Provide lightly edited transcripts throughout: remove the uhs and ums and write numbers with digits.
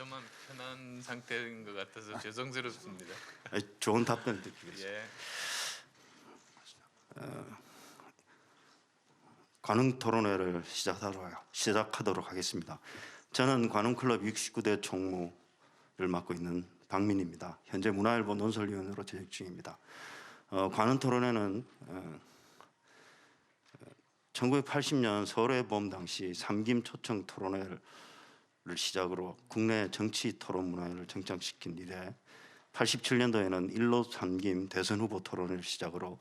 저만 편한 상태인 것 같아서 죄송스럽습니다. 좋은 답변을 드리겠습니다. 예. 관훈 토론회를 시작하도록 하겠습니다. 저는 관훈클럽 69대 총무를 맡고 있는 박민입니다. 현재 문화일보 논설위원으로 재직 중입니다. 관훈 토론회는 1980년 서울의 봄 당시 삼김 초청 토론회를 시작으로 국내 정치 토론 문화를 정착시킨 이래 87년도에는 일로 삼김 대선 후보 토론회를 시작으로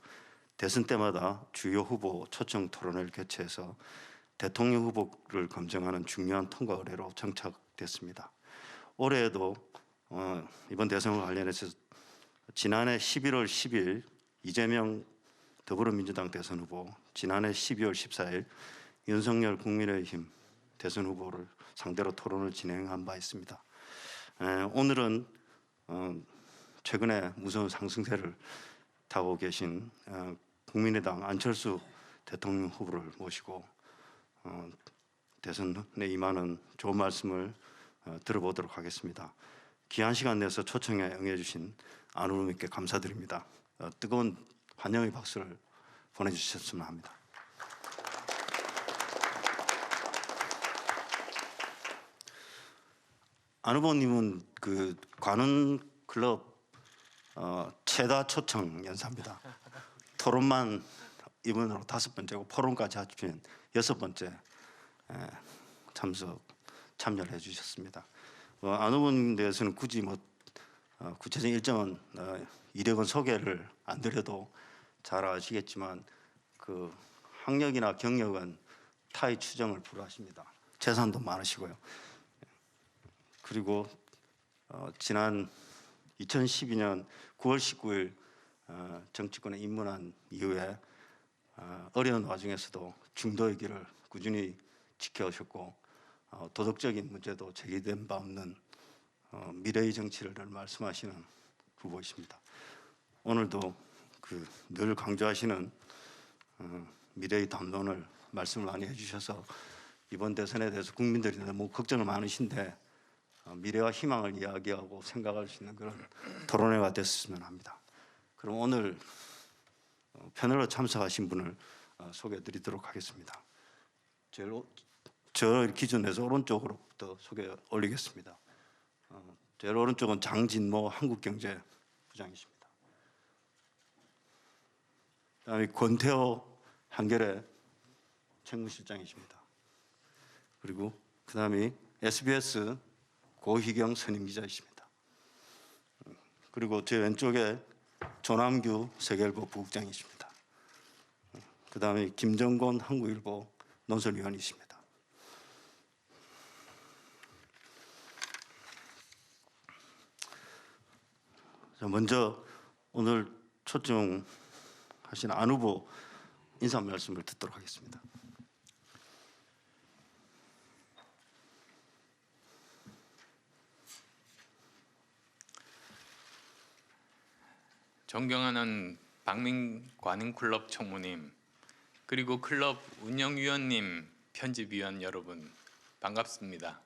대선 때마다 주요 후보 초청 토론회를 개최해서 대통령 후보를 검증하는 중요한 통과 의례로 정착됐습니다. 올해에도 이번 대선과 관련해서 지난해 11월 10일 이재명 더불어민주당 대선 후보, 지난해 12월 14일 윤석열 국민의힘 대선 후보를 상대로 토론을 진행한 바 있습니다. 오늘은 최근에 무서운 상승세를 타고 계신 국민의당 안철수 대통령 후보를 모시고 대선에 임하는 좋은 말씀을 들어보도록 하겠습니다. 귀한 시간 내서 초청에 응해주신 안 후보님께 감사드립니다. 뜨거운 환영의 박수를 보내주셨으면 합니다. 안 후보님은 그 관훈 클럽 최다 초청 연사입니다. 토론만 이번으로 5번째고 포럼까지 합치면 6번째 참여를 해주셨습니다. 안 후보님 대해서는 굳이 구체적인 일정은 이력은 소개를 안 드려도 잘 아시겠지만 그 학력이나 경력은 타의 추정을 불허하십니다. 재산도 많으시고요. 그리고 지난 2012년 9월 19일 정치권에 입문한 이후에 어려운 와중에서도 중도의 길을 꾸준히 지켜오셨고 도덕적인 문제도 제기된 바 없는 미래의 정치를 늘 말씀하시는 후보이십니다. 오늘도 늘 강조하시는 미래의 담론을 말씀을 많이 해주셔서 이번 대선에 대해서 국민들이 너무 걱정을 많으신데 미래와 희망을 이야기하고 생각할 수 있는 그런 토론회가 됐으면 합니다. 그럼 오늘 패널로 참석하신 분을 소개해드리도록 하겠습니다. 저 기준에서 오른쪽으로부터 소개 올리겠습니다. 제일 오른쪽은 장진모 한국경제부장이십니다. 그다음에 권태호 한겨레 책무실장이십니다. 그리고 그다음에 SBS 고희경 선임기자이십니다. 그리고 제 왼쪽에 조남규 세계일보 부국장이십니다. 그 다음에 김정곤 한국일보 논설위원이십니다. 먼저 오늘 초청하신 안 후보 인사 말씀을 듣도록 하겠습니다. 존경하는 박민 관훈클럽 총무님, 그리고 클럽 운영위원님, 편집위원 여러분 반갑습니다.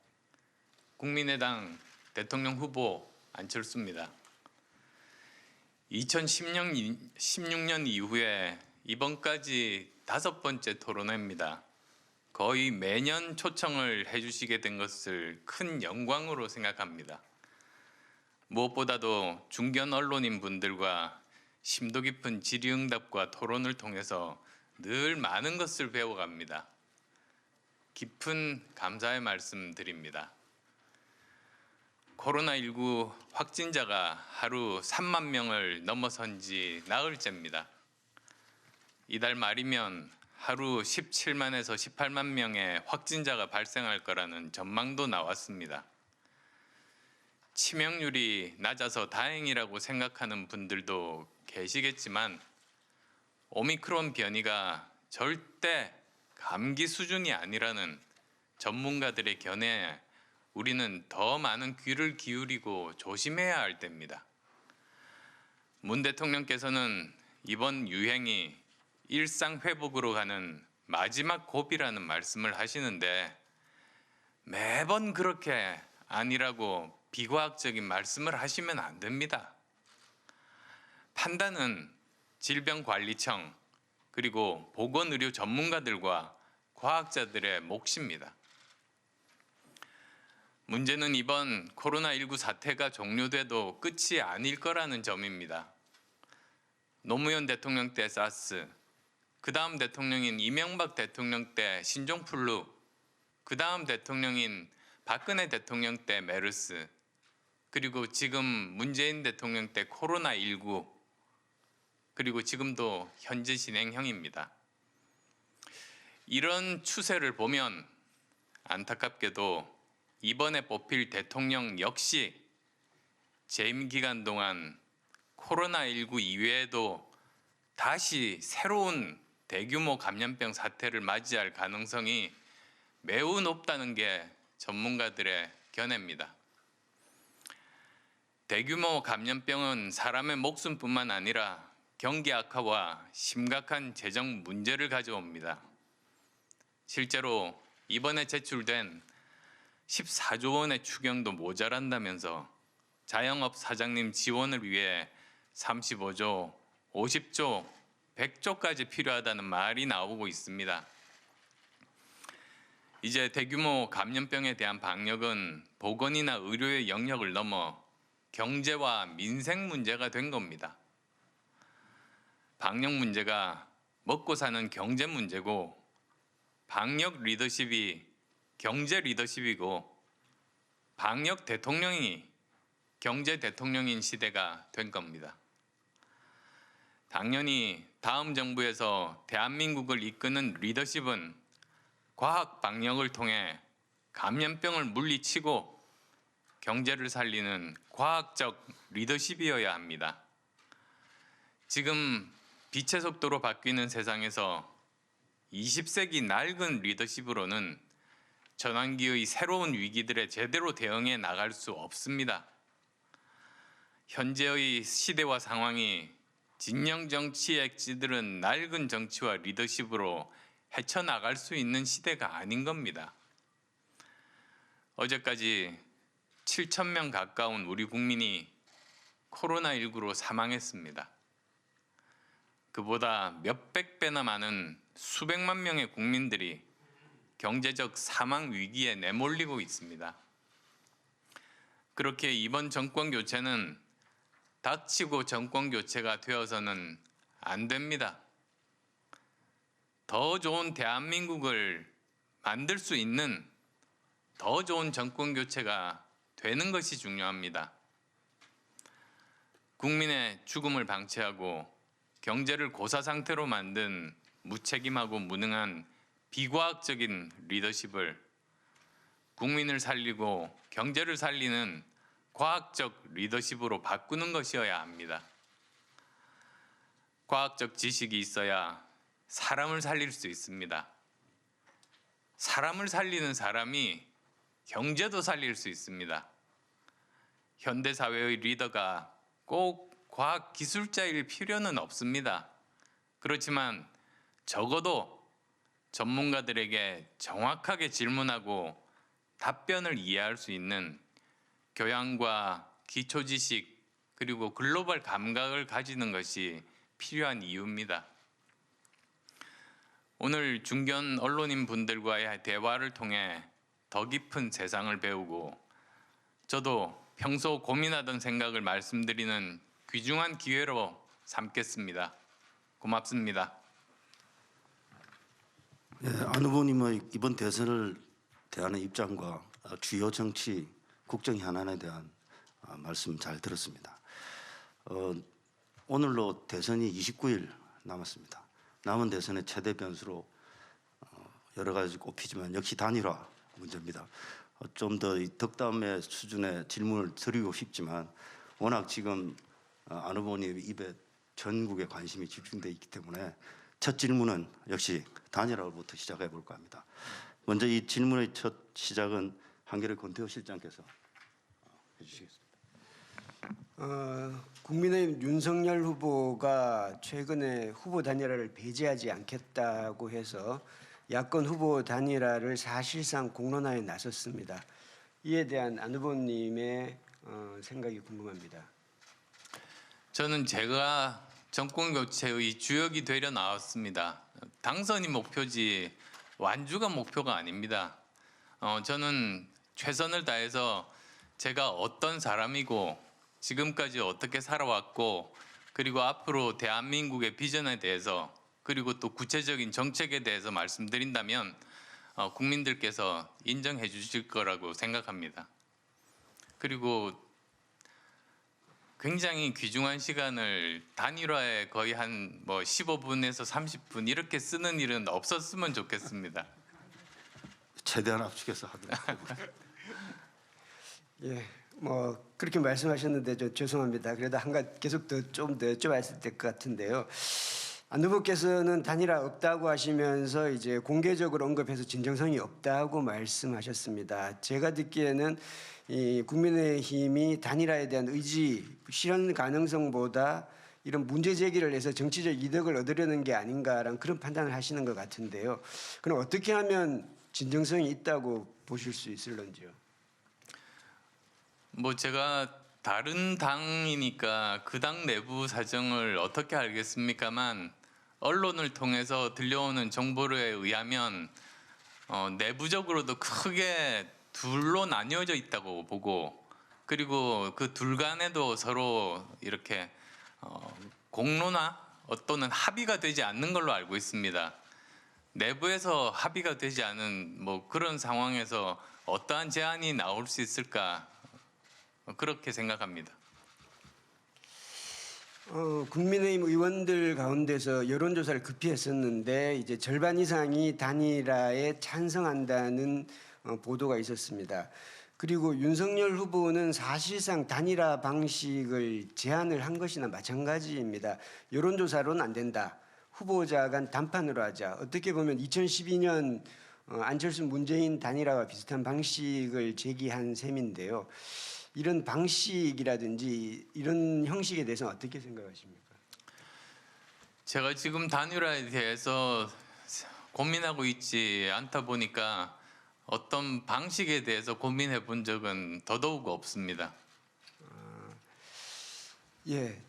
국민의당 대통령 후보 안철수입니다. 2016년 이후에 이번까지 5번째 토론회입니다. 거의 매년 초청을 해주시게 된 것을 큰 영광으로 생각합니다. 무엇보다도 중견 언론인 분들과 심도 깊은 질의응답과 토론을 통해서 늘 많은 것을 배워갑니다. 깊은 감사의 말씀 드립니다. 코로나19 확진자가 하루 3만 명을 넘어선 지 나흘째입니다. 이달 말이면 하루 17만에서 18만 명의 확진자가 발생할 거라는 전망도 나왔습니다. 치명률이 낮아서 다행이라고 생각하는 분들도 계시겠지만 오미크론 변이가 절대 감기 수준이 아니라는 전문가들의 견해에 우리는 더 많은 귀를 기울이고 조심해야 할 때입니다. 문 대통령께서는 이번 유행이 일상 회복으로 가는 마지막 고비라는 말씀을 하시는데 매번 그렇게 아니라고 비과학적인 말씀을 하시면 안 됩니다. 판단은 질병관리청 그리고 보건의료 전문가들과 과학자들의 몫입니다. 문제는 이번 코로나19 사태가 종료돼도 끝이 아닐 거라는 점입니다. 노무현 대통령 때 사스, 그 다음 대통령인 이명박 대통령 때 신종플루, 그 다음 대통령인 박근혜 대통령 때 메르스, 그리고 지금 문재인 대통령 때 코로나19, 그리고 지금도 현재 진행형입니다. 이런 추세를 보면 안타깝게도 이번에 뽑힐 대통령 역시 재임 기간 동안 코로나19 이외에도 다시 새로운 대규모 감염병 사태를 맞이할 가능성이 매우 높다는 게 전문가들의 견해입니다. 대규모 감염병은 사람의 목숨뿐만 아니라 경기 악화와 심각한 재정 문제를 가져옵니다. 실제로 이번에 제출된 14조 원의 추경도 모자란다면서 자영업 사장님 지원을 위해 35조, 50조, 100조까지 필요하다는 말이 나오고 있습니다. 이제 대규모 감염병에 대한 방역은 보건이나 의료의 영역을 넘어 경제와 민생 문제가 된 겁니다. 방역 문제가 먹고 사는 경제 문제고 방역 리더십이 경제 리더십이고 방역 대통령이 경제 대통령인 시대가 된 겁니다. 당연히 다음 정부에서 대한민국을 이끄는 리더십은 과학 방역을 통해 감염병을 물리치고 경제를 살리는 과학적 리더십이어야 합니다. 지금 빛의 속도로 바뀌는 세상에서 20세기 낡은 리더십으로는 전환기의 새로운 위기들에 제대로 대응해 나갈 수 없습니다. 현재의 시대와 상황이 진영 정치의 액지들은 낡은 정치와 리더십으로 헤쳐나갈 수 있는 시대가 아닌 겁니다. 어제까지 7,000명 가까운 우리 국민이 코로나19로 사망했습니다. 그보다 몇백 배나 많은 수백만 명의 국민들이 경제적 사망 위기에 내몰리고 있습니다. 그렇게 이번 정권 교체는 닥치고 정권 교체가 되어서는 안 됩니다. 더 좋은 대한민국을 만들 수 있는 더 좋은 정권 교체가 되는 것이 중요합니다. 국민의 죽음을 방치하고 경제를 고사 상태로 만든 무책임하고 무능한 비과학적인 리더십을 국민을 살리고 경제를 살리는 과학적 리더십으로 바꾸는 것이어야 합니다. 과학적 지식이 있어야 사람을 살릴 수 있습니다. 사람을 살리는 사람이 경제도 살릴 수 있습니다. 현대 사회의 리더가 꼭 과학 기술자일 필요는 없습니다. 그렇지만 적어도 전문가들에게 정확하게 질문하고 답변을 이해할 수 있는 교양과 기초 지식 그리고 글로벌 감각을 가지는 것이 필요한 이유입니다. 오늘 중견 언론인 분들과의 대화를 통해 더 깊은 세상을 배우고 저도 평소 고민하던 생각을 말씀드리는 귀중한 기회로 삼겠습니다. 고맙습니다. 네, 안 후보님의 이번 대선을 대하는 입장과 주요 정치 국정 현안에 대한 말씀 잘 들었습니다. 오늘로 대선이 29일 남았습니다. 남은 대선의 최대 변수로 여러 가지 꼽히지만 역시 단일화 문제입니다. 좀 더 덕담의 수준의 질문을 드리고 싶지만 워낙 지금 안 후보님 입에 전국에 관심이 집중되어 있기 때문에 첫 질문은 역시 단일화부터 시작해 볼까 합니다. 먼저 이 질문의 첫 시작은 한겨레 권태호 실장께서 해주시겠습니다. 국민의힘 윤석열 후보가 최근에 후보 단일화를 배제하지 않겠다고 해서 야권 후보 단일화를 사실상 공론화에 나섰습니다. 이에 대한 안 후보님의 생각이 궁금합니다. 저는 제가 정권 교체의 주역이 되려 나왔습니다. 당선이 목표지 완주가 목표가 아닙니다. 저는 최선을 다해서 제가 어떤 사람이고 지금까지 어떻게 살아왔고 그리고 앞으로 대한민국의 비전에 대해서 그리고 또 구체적인 정책에 대해서 말씀드린다면 국민들께서 인정해 주실 거라고 생각합니다. 그리고 굉장히 귀중한 시간을 단일화에 거의 한 15분에서 30분 이렇게 쓰는 일은 없었으면 좋겠습니다. 최대한 압축해서 하도록 하겠습니다. 예, 뭐 그렇게 말씀하셨는데 저 죄송합니다. 그래도 한 가지 계속 좀 더 여쭤봤을 될 것 같은데요. 안 후보께서는 단일화 없다고 하시면서 이제 공개적으로 언급해서 진정성이 없다고 말씀하셨습니다. 제가 듣기에는 이 국민의힘이 단일화에 대한 의지, 실현 가능성보다 이런 문제 제기를 해서 정치적 이득을 얻으려는 게 아닌가라는 그런 판단을 하시는 것 같은데요. 그럼 어떻게 하면 진정성이 있다고 보실 수 있을런지요? 제가 다른 당이니까 그 당 내부 사정을 어떻게 알겠습니까만 언론을 통해서 들려오는 정보에 의하면 내부적으로도 크게 둘로 나뉘어져 있다고 보고 그리고 그 둘 간에도 서로 이렇게 공론화 또는 합의가 되지 않는 걸로 알고 있습니다. 내부에서 합의가 되지 않은 그런 상황에서 어떠한 제안이 나올 수 있을까 그렇게 생각합니다. 국민의힘 의원들 가운데서 여론조사를 급히 했었는데 이제 절반 이상이 단일화에 찬성한다는 보도가 있었습니다. 그리고 윤석열 후보는 사실상 단일화 방식을 제안을 한 것이나 마찬가지입니다. 여론조사로는 안 된다. 후보자 간 단판으로 하자. 어떻게 보면 2012년 안철수 문재인 단일화와 비슷한 방식을 제기한 셈인데요. 이런 방식이라든지 이런 형식에 대해서는 어떻게 생각하십니까? 제가 지금 단일화에 대해서 고민하고 있지 않다 보니까 어떤 방식에 대해서 고민해 본 적은 더더욱 없습니다. 예,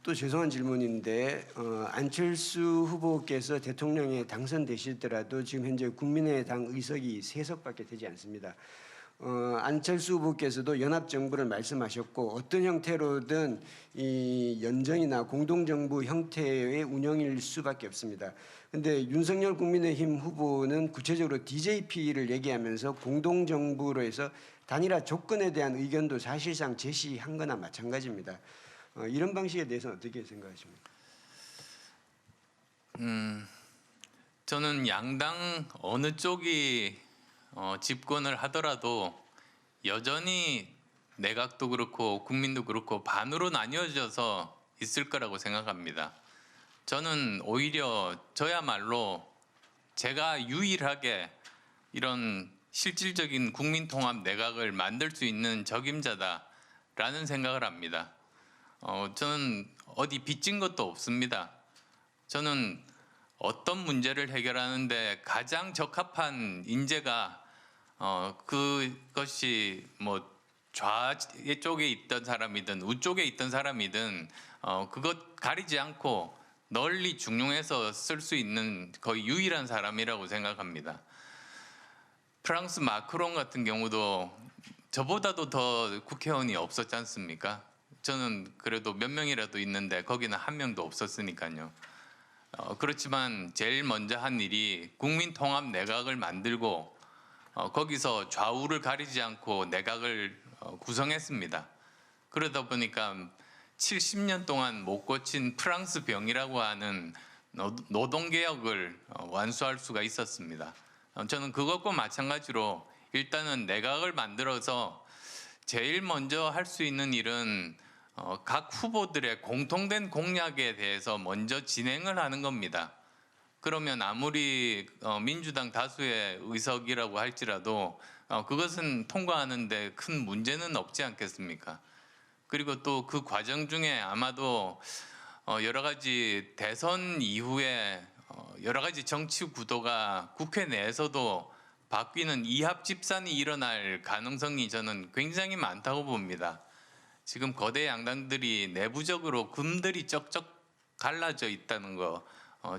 또 죄송한 질문인데 안철수 후보께서 대통령에 당선되시더라도 지금 현재 국민의당 의석이 3석밖에 되지 않습니다. 안철수 후보께서도 연합정부를 말씀하셨고 어떤 형태로든 이 연정이나 공동정부 형태의 운영일 수밖에 없습니다. 그런데 윤석열 국민의힘 후보는 구체적으로 DJP를 얘기하면서 공동정부로 해서 단일화 조건에 대한 의견도 사실상 제시한 거나 마찬가지입니다. 이런 방식에 대해서는 어떻게 생각하십니까? 저는 양당 어느 쪽이 집권을 하더라도 여전히 내각도 그렇고 국민도 그렇고 반으로 나뉘어져서 있을 거라고 생각합니다. 저는 오히려 저야말로 제가 유일하게 이런 실질적인 국민통합 내각을 만들 수 있는 적임자다라는 생각을 합니다. 저는 어디 빚진 것도 없습니다. 저는 어떤 문제를 해결하는데 가장 적합한 인재가 그것이 좌쪽에 있던 사람이든 우쪽에 있던 사람이든 그것 가리지 않고 널리 중용해서 쓸 수 있는 거의 유일한 사람이라고 생각합니다. 프랑스 마크롱 같은 경우도 저보다도 더 국회의원이 없었지 않습니까? 저는 그래도 몇 명이라도 있는데 거기는 한 명도 없었으니까요. 그렇지만 제일 먼저 한 일이 국민통합 내각을 만들고 거기서 좌우를 가리지 않고 내각을 구성했습니다. 그러다 보니까 70년 동안 못 고친 프랑스 병이라고 하는 노동개혁을 완수할 수가 있었습니다. 저는 그것과 마찬가지로 일단은 내각을 만들어서 제일 먼저 할 수 있는 일은 각 후보들의 공통된 공약에 대해서 먼저 진행을 하는 겁니다. 그러면 아무리 민주당 다수의 의석이라고 할지라도 그것은 통과하는데 큰 문제는 없지 않겠습니까? 그리고 또 그 과정 중에 아마도 여러 가지 대선 이후에 여러 가지 정치 구도가 국회 내에서도 바뀌는 이합 집산이 일어날 가능성이 저는 굉장히 많다고 봅니다. 지금 거대 양당들이 내부적으로 금들이 쩍쩍 갈라져 있다는 거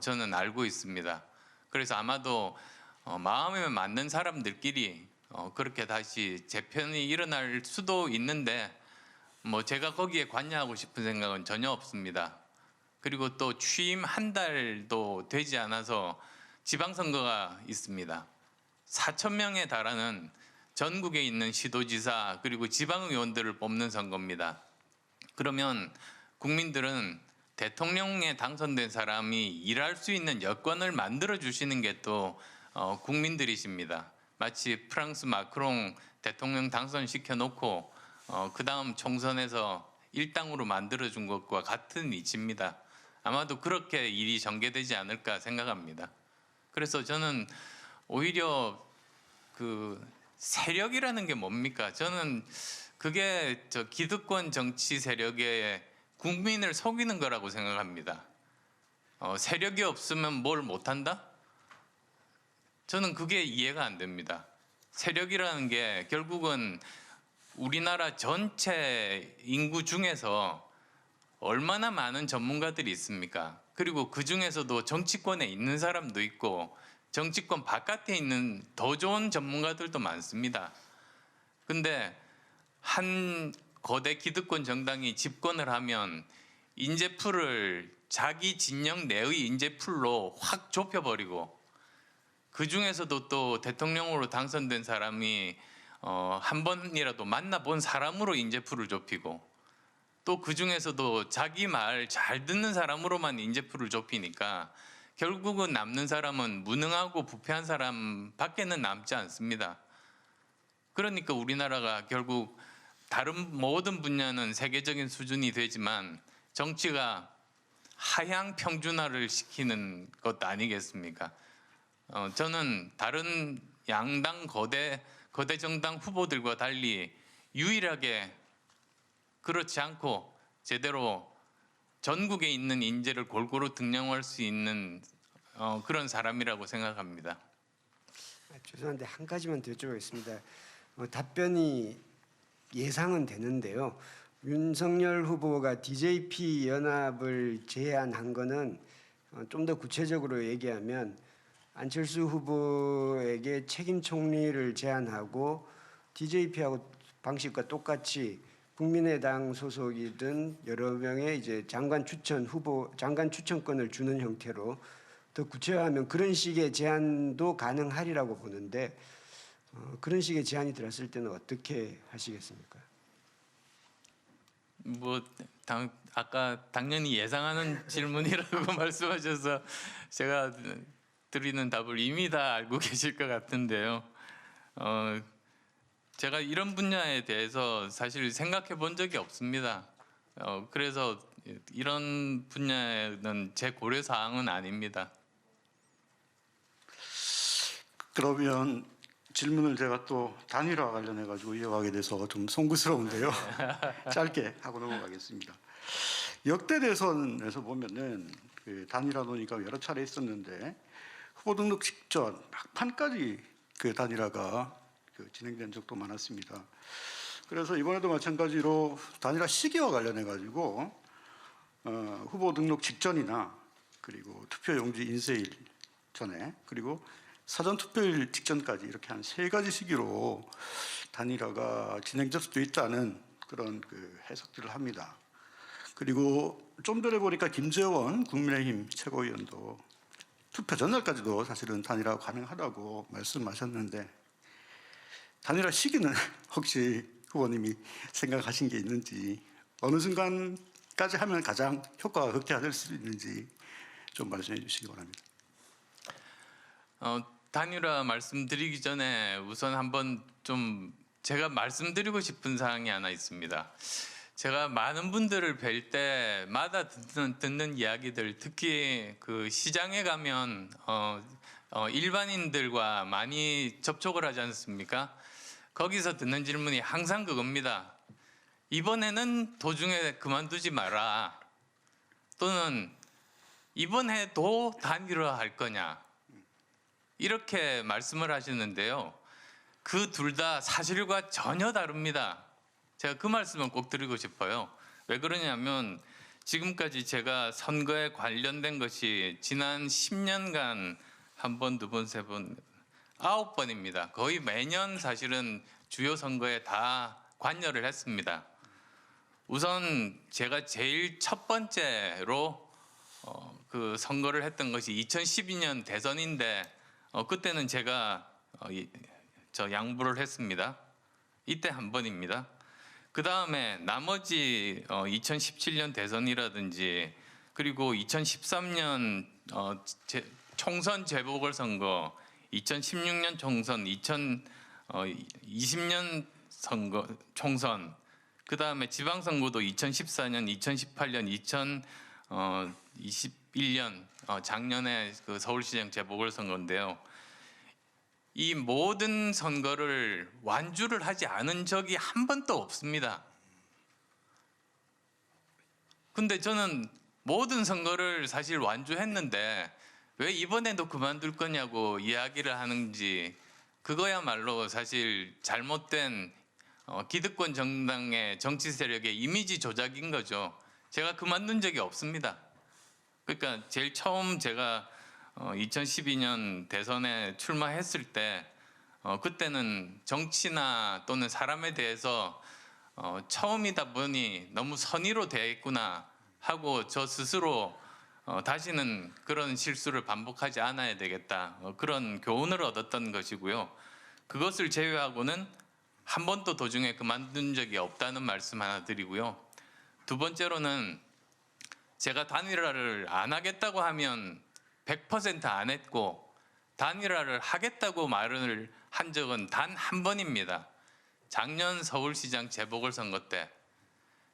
저는 알고 있습니다. 그래서 아마도 마음에 맞는 사람들끼리 그렇게 다시 재편이 일어날 수도 있는데 뭐 제가 거기에 관여하고 싶은 생각은 전혀 없습니다. 그리고 또 취임 한 달도 되지 않아서 지방선거가 있습니다. 4,000명에 달하는 전국에 있는 시도지사 그리고 지방의원들을 뽑는 선거입니다. 그러면 국민들은 대통령에 당선된 사람이 일할 수 있는 여건을 만들어 주시는 게 또 국민들이십니다. 마치 프랑스 마크롱 대통령 당선시켜 놓고 그 다음 총선에서 일당으로 만들어 준 것과 같은 이치입니다. 아마도 그렇게 일이 전개되지 않을까 생각합니다. 그래서 저는 오히려 그 세력이라는 게 뭡니까? 저는 그게 저 기득권 정치 세력의 국민을 속이는 거라고 생각합니다. 세력이 없으면 뭘 못한다? 저는 그게 이해가 안 됩니다. 세력이라는 게 결국은 우리나라 전체 인구 중에서 얼마나 많은 전문가들이 있습니까? 그리고 그 중에서도 정치권에 있는 사람도 있고 정치권 바깥에 있는 더 좋은 전문가들도 많습니다. 근데 한 거대 기득권 정당이 집권을 하면 인재풀을 자기 진영 내의 인재풀로 확 좁혀버리고 그 중에서도 또 대통령으로 당선된 사람이 한 번이라도 만나본 사람으로 인재풀을 좁히고 또 그 중에서도 자기 말 잘 듣는 사람으로만 인재풀을 좁히니까 결국은 남는 사람은 무능하고 부패한 사람밖에는 남지 않습니다. 그러니까 우리나라가 결국 다른 모든 분야는 세계적인 수준이 되지만 정치가 하향 평준화를 시키는 것 아니겠습니까? 저는 다른 양당 거대 정당 후보들과 달리 유일하게 그렇지 않고 제대로 전국에 있는 인재를 골고루 등용할 수 있는 그런 사람이라고 생각합니다. 죄송한데 한 가지만 더 여쭤보겠습니다. 답변이 예상은 되는데요. 윤석열 후보가 DJP 연합을 제안한 거는 좀 더 구체적으로 얘기하면 안철수 후보에게 책임 총리를 제안하고 DJP하고 방식과 똑같이 국민의당 소속이든 여러 명의 이제 장관 추천권을 주는 형태로 더 구체화하면 그런 식의 제안도 가능하리라고 보는데 그런 식의 제안이 들었을 때는 어떻게 하시겠습니까? 아까 당연히 예상하는 질문이라고 말씀하셔서 제가 드리는 답을 이미 다 알고 계실 것 같은데요. 제가 이런 분야에 대해서 사실 생각해 본 적이 없습니다. 그래서 이런 분야는 제 고려 사항은 아닙니다. 그러면 질문을 제가 또 단일화 관련해 가지고 이어가게 돼서 좀 송구스러운데요. 짧게 하고 넘어가겠습니다. 역대 대선에서 보면은 그 단일화 논의가 여러 차례 있었는데 후보 등록 직전 막판까지 그 단일화가 진행된 적도 많았습니다. 그래서 이번에도 마찬가지로 단일화 시기와 관련해 가지고 후보 등록 직전이나 그리고 투표용지 인쇄일 전에 그리고 사전 투표일 직전까지 이렇게 한 3가지 시기로 단일화가 진행될 수도 있다는 그런 그 해석들을 합니다. 그리고 좀 전에 보니까 김재원 국민의힘 최고위원도 투표 전날까지도 사실은 단일화가 가능하다고 말씀하셨는데 단일화 시기는 혹시 후보님이 생각하신 게 있는지 어느 순간까지 하면 가장 효과가 극대화될 수 있는지 좀 말씀해 주시기 바랍니다. 단일화 말씀드리기 전에 우선 한번 좀 제가 말씀드리고 싶은 사항이 하나 있습니다. 제가 많은 분들을 뵐 때마다 듣는 이야기들, 특히 그 시장에 가면 일반인들과 많이 접촉을 하지 않습니까? 거기서 듣는 질문이 항상 그겁니다. 이번에는 도중에 그만두지 마라. 또는 이번에도 단일화 할 거냐. 이렇게 말씀을 하시는데요. 그 둘 다 사실과 전혀 다릅니다. 제가 그 말씀을 꼭 드리고 싶어요. 왜 그러냐면 지금까지 제가 선거에 관련된 것이 지난 10년간 한 번, 두 번, 세 번, 9번입니다. 거의 매년 사실은 주요 선거에 다 관여를 했습니다. 우선 제가 제일 첫 번째로 그 선거를 했던 것이 2012년 대선인데 그때는 제가 양보를 했습니다. 이때 한 번입니다. 그 다음에 나머지 2017년 대선이라든지 그리고 2013년 총선 재보궐선거, 2016년 총선, 2020년 선거 총선, 그 다음에 지방선거도 2014년, 2018년, 2021년 작년에 그 서울시장 재보궐선거인데요. 이 모든 선거를 완주를 하지 않은 적이 한 번도 없습니다. 근데 저는 모든 선거를 사실 완주했는데 왜 이번에도 그만둘 거냐고 이야기를 하는지, 그거야말로 사실 잘못된 기득권 정당의 정치 세력의 이미지 조작인 거죠. 제가 그만둔 적이 없습니다. 그러니까 제일 처음 제가 2012년 대선에 출마했을 때 그때는 정치나 또는 사람에 대해서 처음이다 보니 너무 선의로 대했구나 하고 저 스스로 다시는 그런 실수를 반복하지 않아야 되겠다, 그런 교훈을 얻었던 것이고요. 그것을 제외하고는 한 번도 도중에 그만둔 적이 없다는 말씀 하나 드리고요. 두 번째로는 제가 단일화를 안 하겠다고 하면 100% 안 했고, 단일화를 하겠다고 말을 한 적은 단 한 번입니다. 작년 서울시장 재보궐선거 때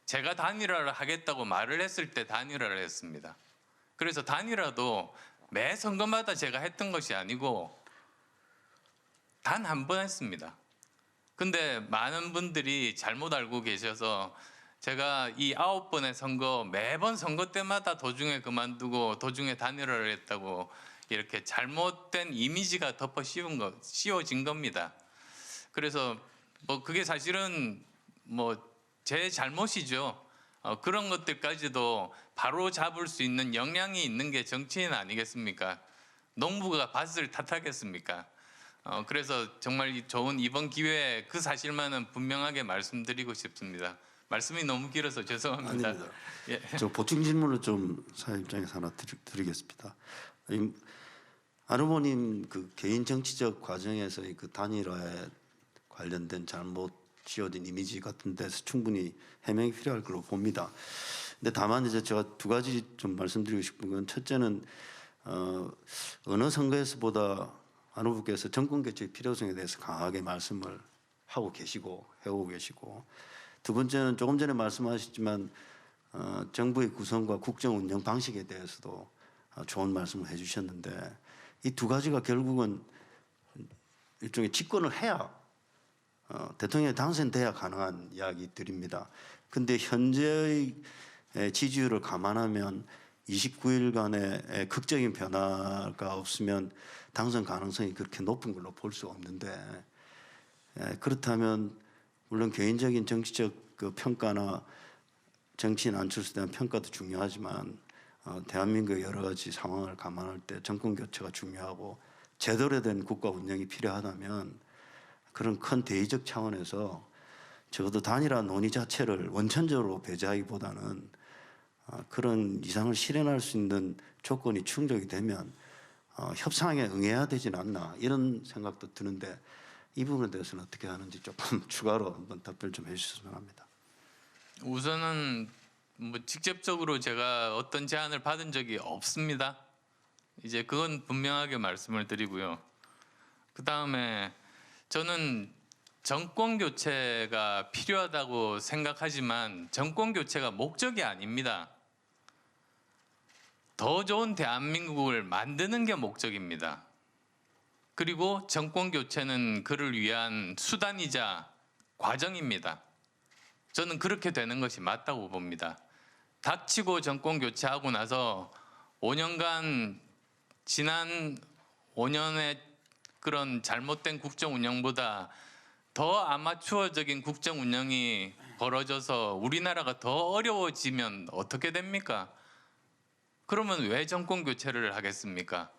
제가 단일화를 하겠다고 말을 했을 때 단일화를 했습니다. 그래서 단일화도 매 선거마다 제가 했던 것이 아니고 단 한 번 했습니다. 근데 많은 분들이 잘못 알고 계셔서 제가 이 9번의 선거 매번 선거 때마다 도중에 그만두고 도중에 단일화를 했다고 이렇게 잘못된 이미지가 씌워진 겁니다. 그래서 뭐 그게 사실은 뭐 제 잘못이죠. 그런 것들까지도 바로 잡을 수 있는 역량이 있는 게 정치인 아니겠습니까? 농부가 밭을 탓하겠습니까? 그래서 정말 좋은 이번 기회에 그 사실만은 분명하게 말씀드리고 싶습니다. 말씀이 너무 길어서 죄송합니다. 아닙니다. 예. 저 보충 질문을 좀 사회 입장에서 하나 드리겠습니다. 안 후보님 그 개인 정치적 과정에서의 그 단일화에 관련된 잘못 지어진 이미지 같은 데서 충분히 해명이 필요할 걸로 봅니다. 근데 다만 이제 제가 두 가지 좀 말씀드리고 싶은 건, 첫째는 어느 선거에서보다 안 후보께서 정권 교체의 필요성에 대해서 강하게 말씀을 하고 계시고 해오고 계시고, 두 번째는 조금 전에 말씀하셨지만 정부의 구성과 국정 운영 방식에 대해서도 좋은 말씀을 해주셨는데, 이 두 가지가 결국은 일종의 집권을 해야 대통령이 당선돼야 가능한 이야기들입니다. 근데 현재의 지지율을 감안하면 29일간의 극적인 변화가 없으면 당선 가능성이 그렇게 높은 걸로 볼 수 없는데, 그렇다면 물론 개인적인 정치적 그 평가나 정치인 안철수에 대한 평가도 중요하지만 대한민국의 여러 가지 상황을 감안할 때 정권 교체가 중요하고 제대로 된 국가 운영이 필요하다면 그런 큰 대의적 차원에서 적어도 단일화 논의 자체를 원천적으로 배제하기보다는 그런 이상을 실현할 수 있는 조건이 충족이 되면 협상에 응해야 되진 않나, 이런 생각도 드는데 이 부분에 대해서는 어떻게 하는지 조금 추가로 한번 답변 좀 해주셨으면 합니다. 우선은 뭐 직접적으로 제가 어떤 제안을 받은 적이 없습니다. 이제 그건 분명하게 말씀을 드리고요. 그 다음에 저는 정권 교체가 필요하다고 생각하지만 정권 교체가 목적이 아닙니다. 더 좋은 대한민국을 만드는 게 목적입니다. 그리고 정권 교체는 그를 위한 수단이자 과정입니다. 저는 그렇게 되는 것이 맞다고 봅니다. 닥치고 정권 교체하고 나서 5년간 지난 5년의 그런 잘못된 국정 운영보다 더 아마추어적인 국정 운영이 벌어져서 우리나라가 더 어려워지면 어떻게 됩니까? 그러면 왜 정권 교체를 하겠습니까?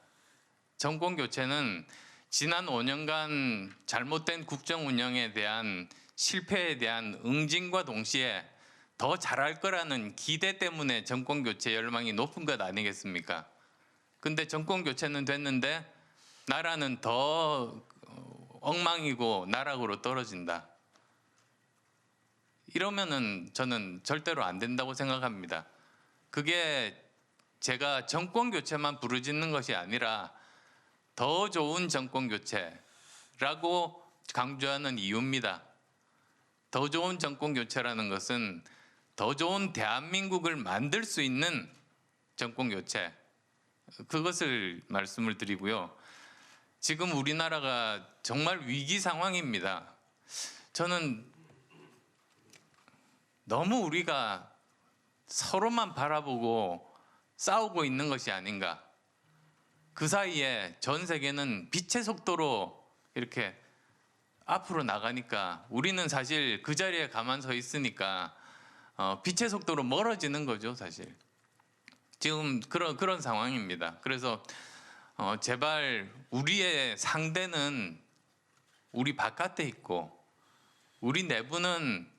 정권 교체는 지난 5년간 잘못된 국정 운영에 대한 실패에 대한 응징과 동시에 더 잘할 거라는 기대 때문에 정권 교체 열망이 높은 것 아니겠습니까? 근데 정권 교체는 됐는데 나라는 더 엉망이고 나락으로 떨어진다. 이러면은 저는 절대로 안 된다고 생각합니다. 그게 제가 정권 교체만 부르짖는 것이 아니라 더 좋은 정권 교체라고 강조하는 이유입니다. 더 좋은 정권 교체라는 것은 더 좋은 대한민국을 만들 수 있는 정권 교체, 그것을 말씀을 드리고요. 지금 우리나라가 정말 위기 상황입니다. 저는 너무 우리가 서로만 바라보고 싸우고 있는 것이 아닌가. 그 사이에 전 세계는 빛의 속도로 이렇게 앞으로 나가니까 우리는 사실 그 자리에 가만 서 있으니까 빛의 속도로 멀어지는 거죠, 사실. 지금 그런 상황입니다. 그래서 제발 우리의 상대는 우리 바깥에 있고 우리 내부는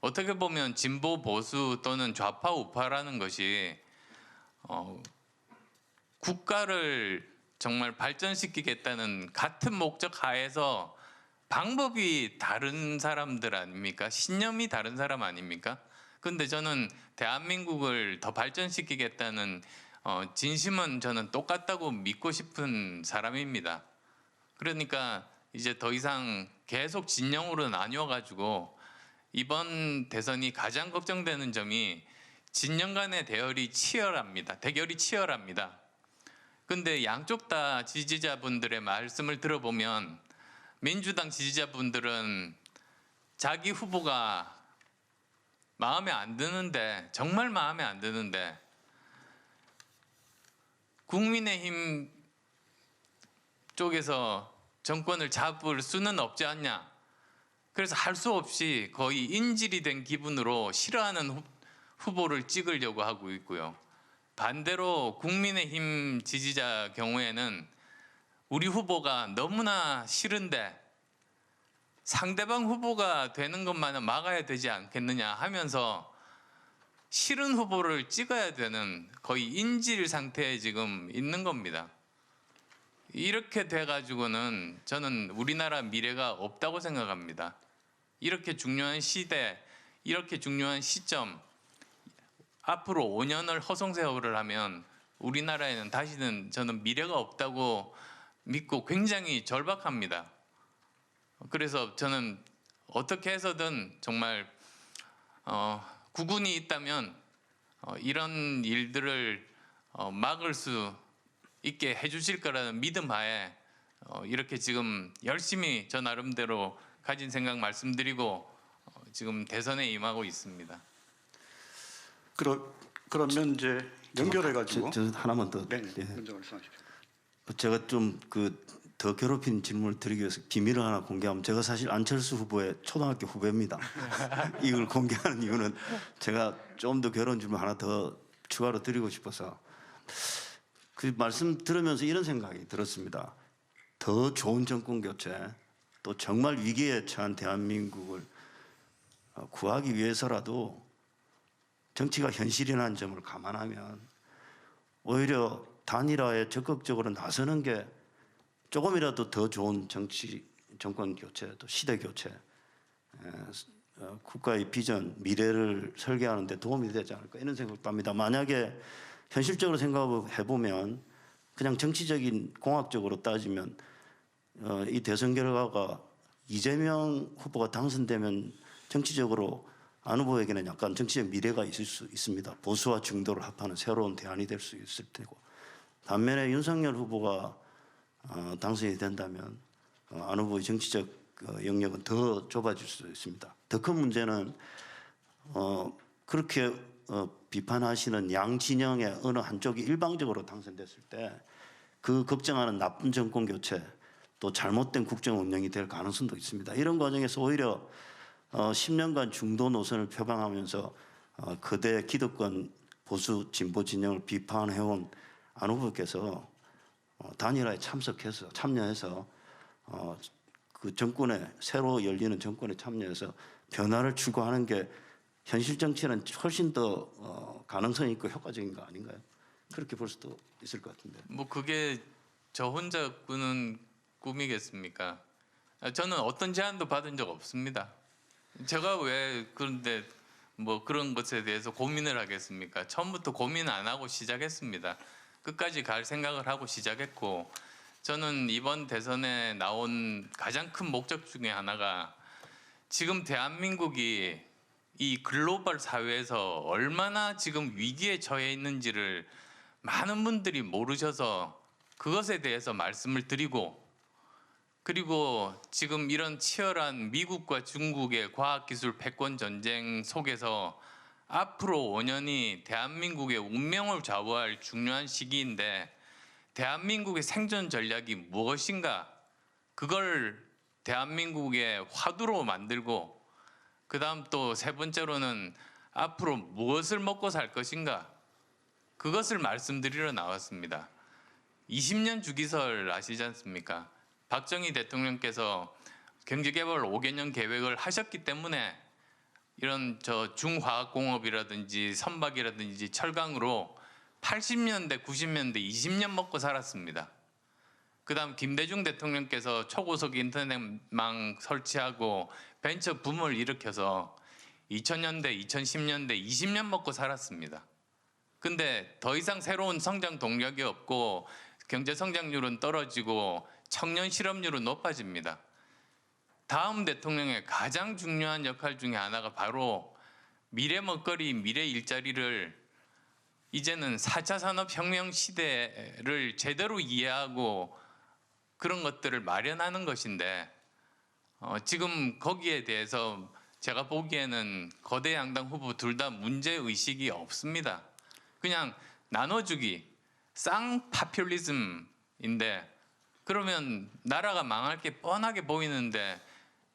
어떻게 보면 진보 보수 또는 좌파 우파라는 것이 국가를 정말 발전시키겠다는 같은 목적 하에서 방법이 다른 사람들 아닙니까? 신념이 다른 사람 아닙니까? 근데 저는 대한민국을 더 발전시키겠다는 진심은 저는 똑같다고 믿고 싶은 사람입니다. 그러니까 이제 더 이상 계속 진영으로 나뉘어 가지고 이번 대선이 가장 걱정되는 점이 진영 간의 대결이 치열합니다. 근데 양쪽 다 지지자분들의 말씀을 들어보면 민주당 지지자분들은 자기 후보가 마음에 안 드는데, 정말 마음에 안 드는데 국민의힘 쪽에서 정권을 잡을 수는 없지 않냐. 그래서 할 수 없이 거의 인질이 된 기분으로 싫어하는 후보를 찍으려고 하고 있고요. 반대로 국민의힘 지지자 경우에는 우리 후보가 너무나 싫은데 상대방 후보가 되는 것만은 막아야 되지 않겠느냐 하면서 싫은 후보를 찍어야 되는 거의 인질 상태에 지금 있는 겁니다. 이렇게 돼가지고는 저는 우리나라 미래가 없다고 생각합니다. 이렇게 중요한 시대, 이렇게 중요한 시점, 앞으로 5년을 허송세월을 하면 우리나라에는 다시는 저는 미래가 없다고 믿고 굉장히 절박합니다. 그래서 저는 어떻게 해서든 정말 국군이 있다면 이런 일들을 막을 수 있게 해주실 거라는 믿음 하에 이렇게 지금 열심히 저 나름대로 가진 생각 말씀드리고 지금 대선에 임하고 있습니다. 그러면 이제 연결해 가지고 저 하나만 더. 네, 예. 먼저 말씀하십시오. 제가 좀 더 괴롭힌 질문을 드리기 위해서 비밀을 하나 공개하면, 제가 사실 안철수 후보의 초등학교 후배입니다. 이걸 공개하는 이유는 제가 좀 더 괴로운 질문 하나 더 추가로 드리고 싶어서, 그 말씀 들으면서 이런 생각이 들었습니다. 더 좋은 정권 교체, 또 정말 위기에 처한 대한민국을 구하기 위해서라도 정치가 현실이라는 점을 감안하면 오히려 단일화에 적극적으로 나서는 게 조금이라도 더 좋은 정권 교체, 또 시대 교체, 국가의 비전, 미래를 설계하는 데 도움이 되지 않을까, 이런 생각도 합니다. 만약에 현실적으로 생각해 보면 그냥 정치적인 공학적으로 따지면 이 대선 결과가 이재명 후보가 당선되면 정치적으로 안 후보에게는 약간 정치적 미래가 있을 수 있습니다. 보수와 중도를 합하는 새로운 대안이 될 수 있을 테고, 반면에 윤석열 후보가 당선이 된다면 안 후보의 정치적 영역은 더 좁아질 수 있습니다. 더 큰 문제는 그렇게 비판하시는 양 진영의 어느 한쪽이 일방적으로 당선됐을 때 그 걱정하는 나쁜 정권 교체, 또 잘못된 국정 운영이 될 가능성도 있습니다. 이런 과정에서 오히려 10년간 중도 노선을 표방하면서 거대 기득권 보수 진보 진영을 비판해온 안 후보께서 단일화에 참여해서 그 정권에 새로 열리는 정권에 참여해서 변화를 추구하는 게 현실 정치는 훨씬 더 가능성이 있고 효과적인 거 아닌가요? 그렇게 볼 수도 있을 것 같은데. 뭐 그게 저 혼자 꾸는 꿈이겠습니까? 저는 어떤 제안도 받은 적 없습니다. 제가 왜 그런데 뭐 그런 것에 대해서 고민을 하겠습니까? 처음부터 고민 안 하고 시작했습니다. 끝까지 갈 생각을 하고 시작했고, 저는 이번 대선에 나온 가장 큰 목적 중에 하나가 지금 대한민국이 이 글로벌 사회에서 얼마나 지금 위기에 처해 있는지를 많은 분들이 모르셔서 그것에 대해서 말씀을 드리고, 그리고 지금 이런 치열한 미국과 중국의 과학기술 패권 전쟁 속에서 앞으로 5년이 대한민국의 운명을 좌우할 중요한 시기인데 대한민국의 생존 전략이 무엇인가, 그걸 대한민국의 화두로 만들고, 그 다음 또 세 번째로는 앞으로 무엇을 먹고 살 것인가, 그것을 말씀드리러 나왔습니다. 20년 주기설 아시지 않습니까? 박정희 대통령께서 경제개발 5개년 계획을 하셨기 때문에 이런 저 중화학공업이라든지 선박이라든지 철강으로 80년대, 90년대 20년 먹고 살았습니다. 그 다음 김대중 대통령께서 초고속 인터넷망 설치하고 벤처 붐을 일으켜서 2000년대, 2010년대 20년 먹고 살았습니다. 근데 더 이상 새로운 성장 동력이 없고 경제 성장률은 떨어지고 청년 실업률은 높아집니다. 다음 대통령의 가장 중요한 역할 중에 하나가 바로 미래 먹거리, 미래 일자리를 이제는 4차 산업혁명 시대를 제대로 이해하고 그런 것들을 마련하는 것인데 지금 거기에 대해서 제가 보기에는 거대 양당 후보 둘 다 문제의식이 없습니다. 그냥 나눠주기, 쌍파퓰리즘인데 그러면 나라가 망할 게 뻔하게 보이는데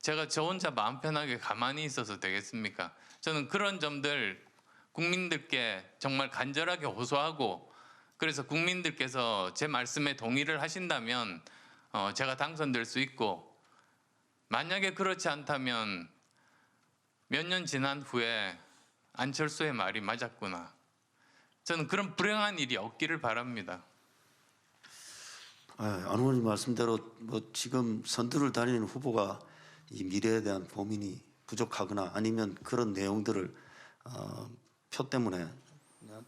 제가 저 혼자 마음 편하게 가만히 있어서 되겠습니까? 저는 그런 점들 국민들께 정말 간절하게 호소하고, 그래서 국민들께서 제 말씀에 동의를 하신다면 제가 당선될 수 있고, 만약에 그렇지 않다면 몇 년 지난 후에 안철수의 말이 맞았구나, 저는 그런 불행한 일이 없기를 바랍니다. 안 의원님 말씀대로 뭐 지금 선두를 다니는 후보가 이 미래에 대한 고민이 부족하거나 아니면 그런 내용들을 표 때문에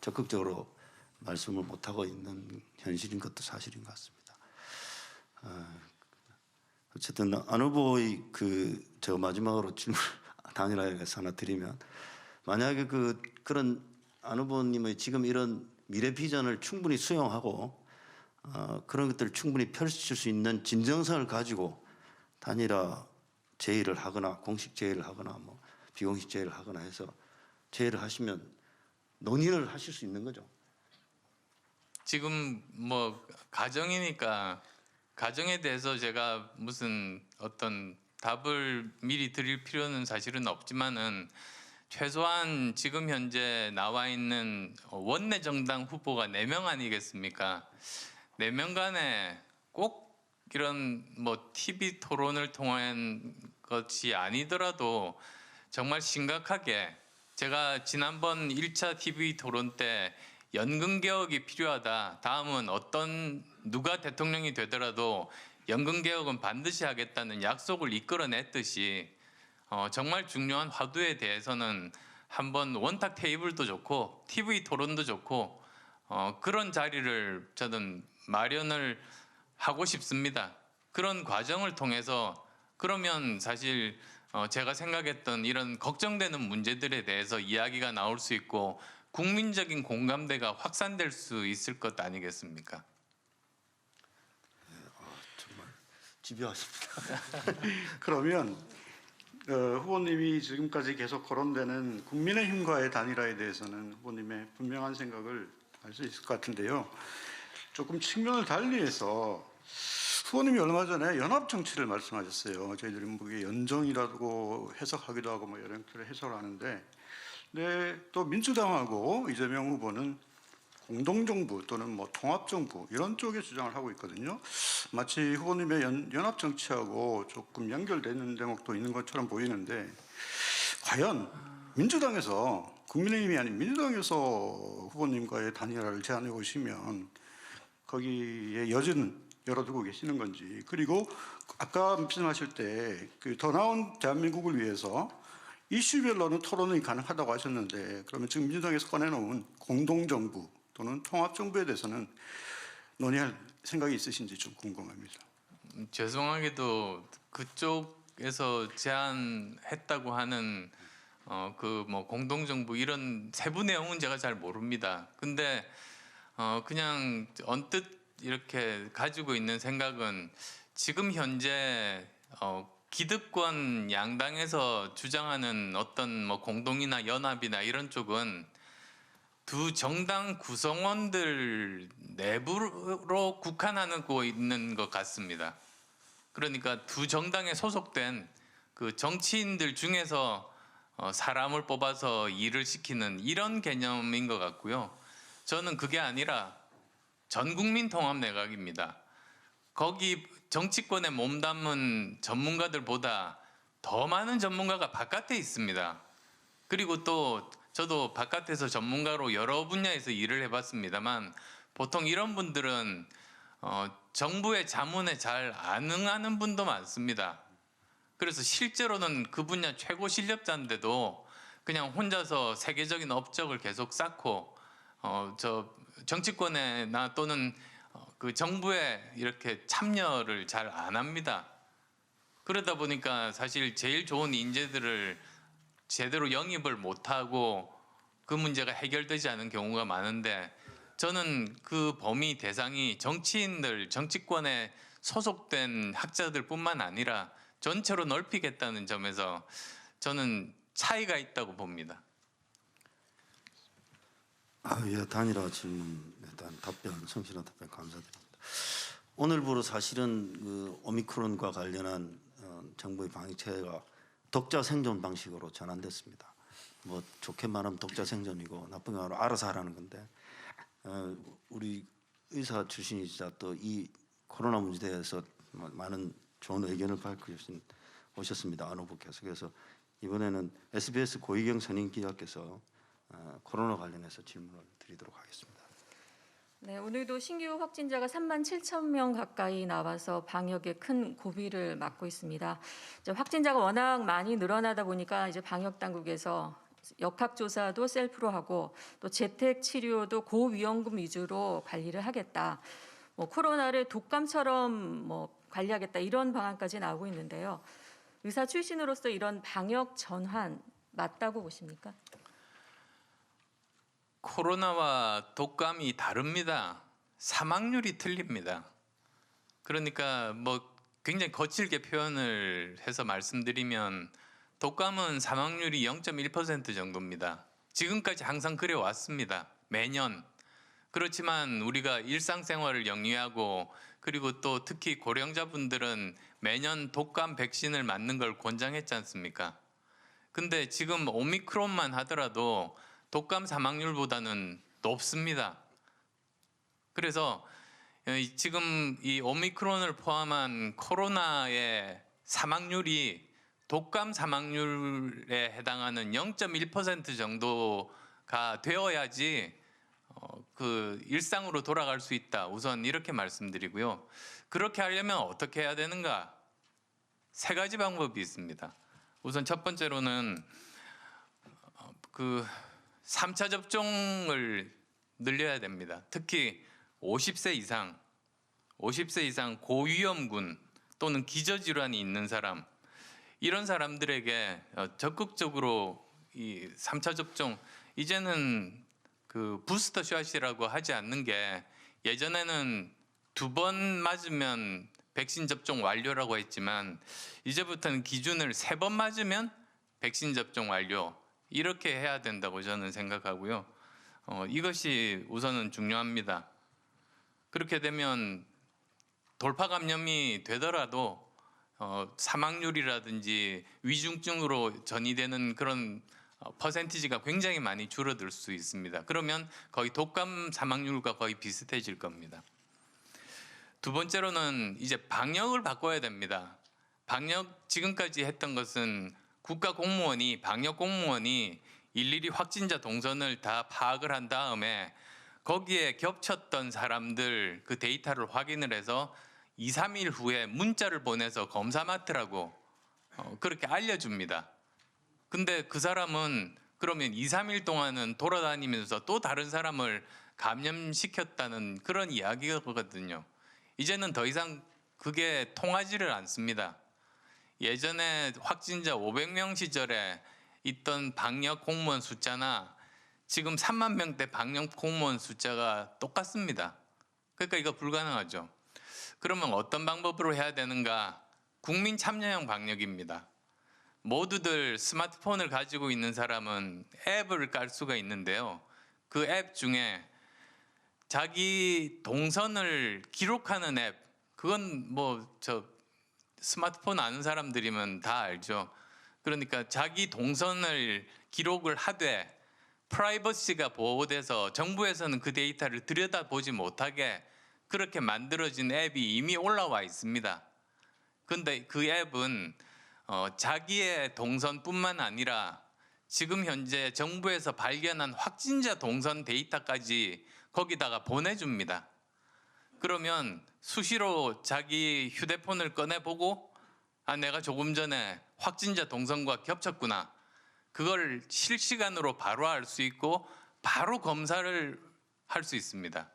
적극적으로 말씀을 못 하고 있는 현실인 것도 사실인 것 같습니다. 어쨌든 안 후보의 제가 마지막으로 질문 단일화해서 하나 드리면, 만약에 그런 안 후보님의 지금 이런 미래 비전을 충분히 수용하고 그런 것들을 충분히 펼칠 수 있는 진정성을 가지고 단일화 제의를 하거나 공식 제의를 하거나 뭐 비공식 제의를 하거나 해서 제의를 하시면 논의를 하실 수 있는 거죠. 지금 뭐 가정이니까 가정에 대해서 제가 무슨 어떤 답을 미리 드릴 필요는 사실은 없지만은 최소한 지금 현재 나와 있는 원내 정당 후보가 4명 아니겠습니까? 4명 간에 꼭 이런 뭐 TV 토론을 통한 것이 아니더라도 정말 심각하게, 제가 지난번 1차 TV 토론 때 연금 개혁이 필요하다, 다음은 누가 대통령이 되더라도 연금 개혁은 반드시 하겠다는 약속을 이끌어냈듯이 정말 중요한 화두에 대해서는 한번 원탁 테이블도 좋고 TV 토론도 좋고 그런 자리를 저는 마련을 하고 싶습니다. 그런 과정을 통해서, 그러면 사실 제가 생각했던 이런 걱정되는 문제들에 대해서 이야기가 나올 수 있고 국민적인 공감대가 확산될 수 있을 것 아니겠습니까? 정말 집요하십니다. 그러면 후보님이 지금까지 계속 거론되는 국민의힘과의 단일화에 대해서는 후보님의 분명한 생각을 알 수 있을 것 같은데요. 조금 측면을 달리해서 후보님이 얼마 전에 연합 정치를 말씀하셨어요. 저희들이 뭐 이게 연정이라고 해석하기도 하고 뭐 여러 가지 해석을 하는데, 네, 또 민주당하고 이재명 후보는 공동정부 또는 뭐 통합정부 이런 쪽에 주장을 하고 있거든요. 마치 후보님의 연합 정치하고 조금 연결되는 대목도 있는 것처럼 보이는데, 과연 민주당에서, 국민의힘이 아닌 민주당에서 후보님과의 단일화를 제안해 오시면 거기에 여지는 열어두고 계시는 건지, 그리고 아까 말씀하실 때 그 더 나은 대한민국을 위해서 이슈별로는 토론이 가능하다고 하셨는데, 그러면 지금 민주당에서 꺼내놓은 공동정부 또는 통합정부에 대해서는 논의할 생각이 있으신지 좀 궁금합니다. 죄송하게도 그쪽에서 제안했다고 하는 그 뭐 공동정부 이런 세부 내용은 제가 잘 모릅니다. 근데 그냥 언뜻 이렇게 가지고 있는 생각은 지금 현재 기득권 양당에서 주장하는 어떤 뭐 공동이나 연합이나 이런 쪽은 두 정당 구성원들 내부로 국한하고 있는 것 같습니다. 그러니까 두 정당에 소속된 그 정치인들 중에서 사람을 뽑아서 일을 시키는 이런 개념인 것 같고요. 저는 그게 아니라 전국민 통합 내각입니다. 거기 정치권에 몸담은 전문가들보다 더 많은 전문가가 바깥에 있습니다. 그리고 또 저도 바깥에서 전문가로 여러 분야에서 일을 해봤습니다만, 보통 이런 분들은 정부의 자문에 잘 안 응하는 분도 많습니다. 그래서 실제로는 그 분야 최고 실력자인데도 그냥 혼자서 세계적인 업적을 계속 쌓고 저 정치권에나 또는 그 정부에 이렇게 참여를 잘 안 합니다. 그러다 보니까 사실 제일 좋은 인재들을 제대로 영입을 못하고 그 문제가 해결되지 않은 경우가 많은데, 저는 그 범위 대상이 정치인들, 정치권에 소속된 학자들뿐만 아니라 전체로 넓히겠다는 점에서 저는 차이가 있다고 봅니다. 예, 단일화 질문 일단 성실한 답변 감사드립니다. 오늘부로 사실은 그 오미크론과 관련한 정부의 방역체계가 독자 생존 방식으로 전환됐습니다. 뭐 좋게 말하면 독자 생존이고 나쁘게 말하면 알아서 하라는 건데, 우리 의사 출신이자 또 이 코로나 문제에 대해서 많은 좋은 의견을 오셨습니다. 안 후보께서. 그래서 이번에는 SBS 고희경 선임 기자께서 코로나 관련해서 질문을 드리도록 하겠습니다. 네, 오늘도 신규 확진자가 3만 7천 명 가까이 나와서 방역에 큰 고비를 맞고 있습니다. 이제 확진자가 워낙 많이 늘어나다 보니까 이제 방역 당국에서 역학조사도 셀프로 하고 또 재택 치료도 고위험군 위주로 관리를 하겠다. 뭐 코로나를 독감처럼 뭐 관리하겠다 이런 방안까지 나오고 있는데요. 의사 출신으로서 이런 방역 전환 맞다고 보십니까? 코로나와 독감이 다릅니다. 사망률이 틀립니다. 그러니까 뭐 굉장히 거칠게 표현을 해서 말씀드리면 독감은 사망률이 0.1% 정도입니다. 지금까지 항상 그래 왔습니다. 매년. 그렇지만 우리가 일상생활을 영위하고 그리고 또 특히 고령자분들은 매년 독감 백신을 맞는 걸 권장했지 않습니까? 근데 지금 오미크론만 하더라도 독감 사망률보다는 높습니다. 그래서 지금 이 오미크론을 포함한 코로나의 사망률이 독감 사망률에 해당하는 0.1% 정도가 되어야지 그 일상으로 돌아갈 수 있다. 우선 이렇게 말씀드리고요. 그렇게 하려면 어떻게 해야 되는가? 세 가지 방법이 있습니다. 우선 첫 번째로는 그 3차 접종을 늘려야 됩니다. 특히 50세 이상 고위험군 또는 기저질환이 있는 사람, 이런 사람들에게 적극적으로 이 3차 접종, 이제는 그 부스터 샷이라고 하지 않는 게, 예전에는 2번 맞으면 백신 접종 완료라고 했지만 이제부터는 기준을 3번 맞으면 백신 접종 완료, 이렇게 해야 된다고 저는 생각하고요. 이것이 우선은 중요합니다. 그렇게 되면 돌파 감염이 되더라도 사망률이라든지 위중증으로 전이되는 그런 퍼센티지가 굉장히 많이 줄어들 수 있습니다. 그러면 거의 독감 사망률과 거의 비슷해질 겁니다. 두 번째로는 이제 방역을 바꿔야 됩니다. 방역 지금까지 했던 것은 국가 공무원이 방역 공무원이 일일이 확진자 동선을 다 파악을 한 다음에 거기에 겹쳤던 사람들 그 데이터를 확인을 해서 2, 3일 후에 문자를 보내서 검사 맡으라고 그렇게 알려줍니다. 근데 그 사람은 그러면 2, 3일 동안은 돌아다니면서 또 다른 사람을 감염시켰다는 그런 이야기거든요. 이제는 더 이상 그게 통하지를 않습니다. 예전에 확진자 500명 시절에 있던 방역 공무원 숫자나 지금 3만 명대 방역 공무원 숫자가 똑같습니다. 그러니까 이거 불가능하죠. 그러면 어떤 방법으로 해야 되는가? 국민 참여형 방역입니다. 모두들 스마트폰을 가지고 있는 사람은 앱을 깔 수가 있는데요. 그 앱 중에 자기 동선을 기록하는 앱, 그건 스마트폰 아는 사람들이면 다 알죠. 그러니까 자기 동선을 기록을 하되 프라이버시가 보호돼서 정부에서는 그 데이터를 들여다보지 못하게 그렇게 만들어진 앱이 이미 올라와 있습니다. 근데 그 앱은 자기의 동선뿐만 아니라 지금 현재 정부에서 발견한 확진자 동선 데이터까지 거기다가 보내줍니다. 그러면 수시로 자기 휴대폰을 꺼내보고 내가 조금 전에 확진자 동선과 겹쳤구나. 그걸 실시간으로 바로 알 수 있고 바로 검사를 할 수 있습니다.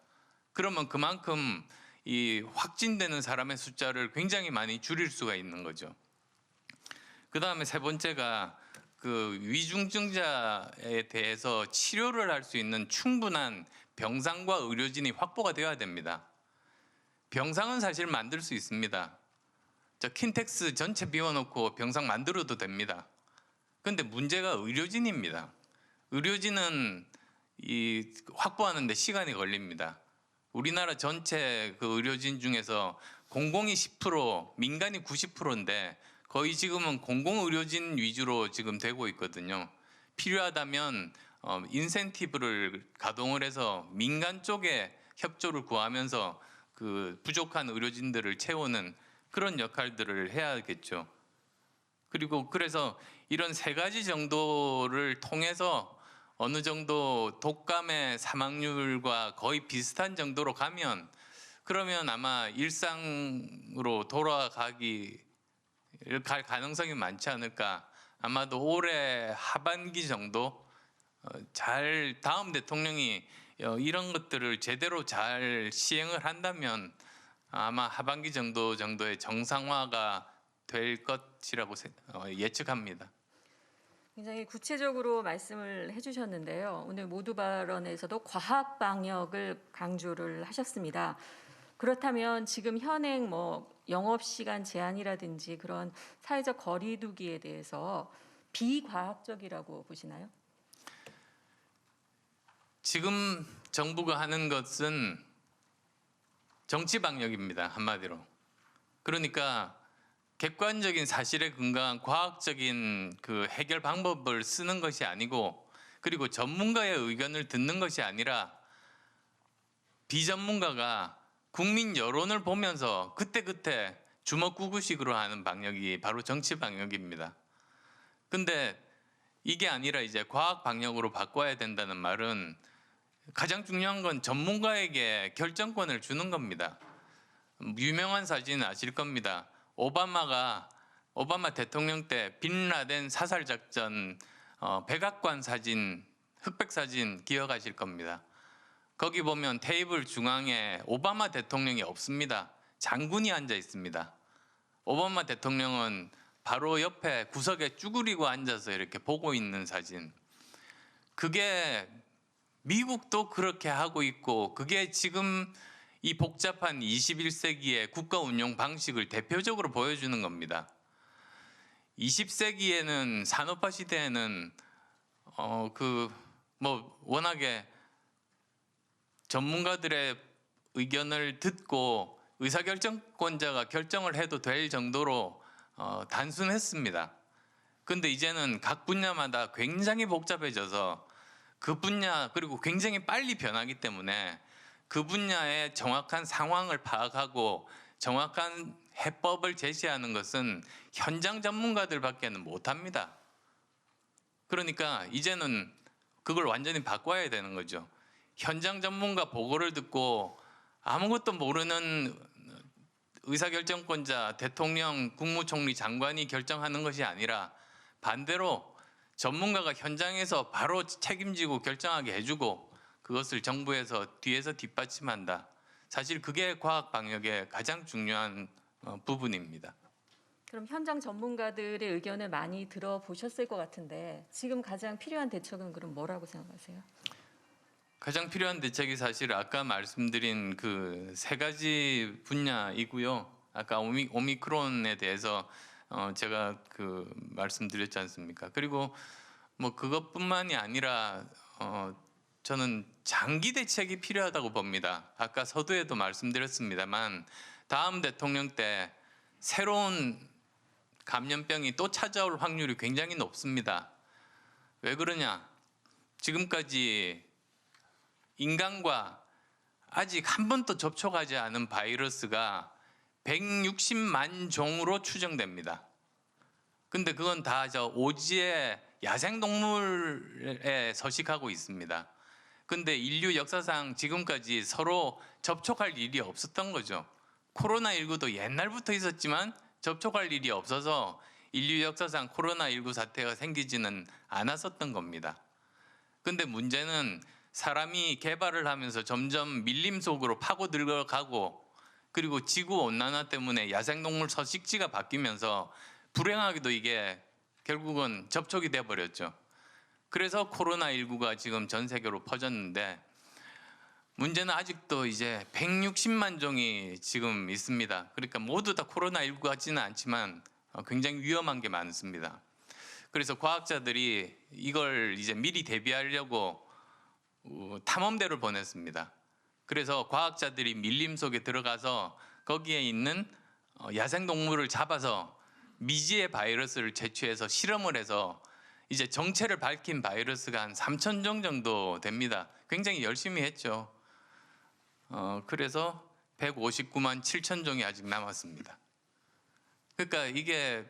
그러면 그만큼 이 확진되는 사람의 숫자를 굉장히 많이 줄일 수가 있는 거죠. 그 다음에 세 번째가 그 위중증자에 대해서 치료를 할 수 있는 충분한 병상과 의료진이 확보가 되어야 됩니다. 병상은 사실 만들 수 있습니다. 킨텍스 전체 비워놓고 병상 만들어도 됩니다. 그런데 문제가 의료진입니다. 의료진은 확보하는데 시간이 걸립니다. 우리나라 전체 그 의료진 중에서 공공이 10%, 민간이 90%인데 거의 지금은 공공의료진 위주로 지금 되고 있거든요. 필요하다면 인센티브를 가동을 해서 민간 쪽에 협조를 구하면서 그 부족한 의료진들을 채우는 그런 역할들을 해야겠죠. 그리고 그래서 이런 세 가지 정도를 통해서 어느 정도 독감의 사망률과 거의 비슷한 정도로 가면 그러면 아마 일상으로 갈 가능성이 많지 않을까. 아마도 올해 하반기 정도 다음 대통령이 이런 것들을 제대로 잘 시행을 한다면 아마 하반기 정도의 정상화가 될 것이라고 예측합니다. 굉장히 구체적으로 말씀을 해주셨는데요. 오늘 모두 발언에서도 과학 방역을 강조를 하셨습니다. 그렇다면 지금 현행 영업 시간 제한이라든지 그런 사회적 거리두기에 대해서 비과학적이라고 보시나요? 지금 정부가 하는 것은 정치 방역입니다. 한마디로. 그러니까 객관적인 사실에 근거한 과학적인 그 해결 방법을 쓰는 것이 아니고 그리고 전문가의 의견을 듣는 것이 아니라 비전문가가 국민 여론을 보면서 그때그때 주먹구구식으로 하는 방역이 바로 정치 방역입니다. 근데 이게 아니라 이제 과학 방역으로 바꿔야 된다는 말은 가장 중요한 건 전문가에게 결정권을 주는 겁니다. 유명한 사진 아실 겁니다. 오바마 대통령 때 빈라덴 사살 작전 백악관 사진, 흑백 사진 기억하실 겁니다. 거기 보면 테이블 중앙에 오바마 대통령이 없습니다. 장군이 앉아 있습니다. 오바마 대통령은 바로 옆에 구석에 쭈그리고 앉아서 이렇게 보고 있는 사진. 그게 미국도 그렇게 하고 있고 그게 지금 이 복잡한 21세기의 국가 운영 방식을 대표적으로 보여주는 겁니다. 20세기에는 산업화 시대에는 워낙에 전문가들의 의견을 듣고 의사결정권자가 결정을 해도 될 정도로 단순했습니다. 근데 이제는 각 분야마다 굉장히 복잡해져서 그 분야 그리고 굉장히 빨리 변하기 때문에 그 분야의 정확한 상황을 파악하고 정확한 해법을 제시하는 것은 현장 전문가들밖에는 못합니다. 그러니까 이제는 그걸 완전히 바꿔야 되는 거죠. 현장 전문가 보고를 듣고 아무것도 모르는 의사결정권자, 대통령, 국무총리, 장관이 결정하는 것이 아니라 반대로 전문가가 현장에서 바로 책임지고 결정하게 해주고 그것을 정부에서 뒤에서 뒷받침한다. 사실 그게 과학 방역의 가장 중요한 부분입니다. 그럼 현장 전문가들의 의견을 많이 들어보셨을 것 같은데 지금 가장 필요한 대책은 그럼 뭐라고 생각하세요? 가장 필요한 대책이 사실 아까 말씀드린 그 세 가지 분야이고요. 아까 오미크론에 대해서 제가 그 말씀드렸지 않습니까? 그리고 뭐 그것뿐만이 아니라 저는 장기 대책이 필요하다고 봅니다. 아까 서두에도 말씀드렸습니다만 다음 대통령 때 새로운 감염병이 또 찾아올 확률이 굉장히 높습니다. 왜 그러냐? 지금까지 인간과 아직 한 번도 접촉하지 않은 바이러스가 160만 종으로 추정됩니다. 근데 그건 다 저 오지의 야생동물에 서식하고 있습니다. 근데 인류 역사상 지금까지 서로 접촉할 일이 없었던 거죠. 코로나19도 옛날부터 있었지만 접촉할 일이 없어서 인류 역사상 코로나19 사태가 생기지는 않았었던 겁니다. 근데 문제는 사람이 개발을 하면서 점점 밀림 속으로 파고 들어가고 그리고 지구온난화 때문에 야생동물 서식지가 바뀌면서 불행하게도 이게 결국은 접촉이 돼버렸죠. 그래서 코로나19가 지금 전 세계로 퍼졌는데 문제는 아직도 이제 160만 종이 지금 있습니다. 그러니까 모두 다 코로나19 같지는 않지만 굉장히 위험한 게 많습니다. 그래서 과학자들이 이걸 이제 미리 대비하려고 탐험대를 보냈습니다. 그래서 과학자들이 밀림 속에 들어가서 거기에 있는 야생동물을 잡아서 미지의 바이러스를 채취해서 실험을 해서 이제 정체를 밝힌 바이러스가 한 3,000종 정도 됩니다. 굉장히 열심히 했죠. 그래서 159만 7천 종이 아직 남았습니다. 그러니까 이게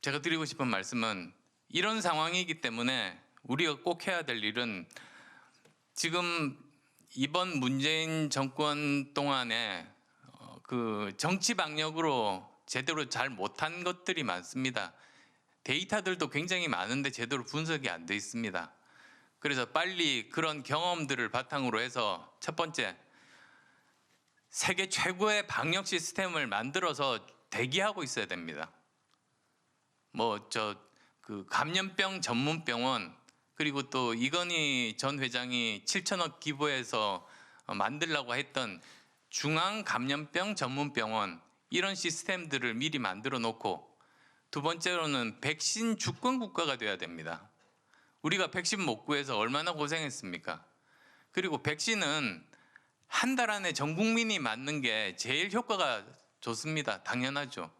제가 드리고 싶은 말씀은 이런 상황이기 때문에 우리가 꼭 해야 될 일은 지금 이번 문재인 정권 동안에 그 정치 방역으로 제대로 잘 못한 것들이 많습니다. 데이터들도 굉장히 많은데 제대로 분석이 안 돼 있습니다. 그래서 빨리 그런 경험들을 바탕으로 해서 첫 번째, 세계 최고의 방역 시스템을 만들어서 대기하고 있어야 됩니다. 그 감염병 전문 병원 그리고 또 이건희 전 회장이 7천억 기부해서 만들려고 했던 중앙 감염병 전문 병원 이런 시스템들을 미리 만들어 놓고 두 번째로는 백신 주권 국가가 돼야 됩니다. 우리가 백신 못 구해서 얼마나 고생했습니까? 그리고 백신은 한 달 안에 전 국민이 맞는 게 제일 효과가 좋습니다. 당연하죠.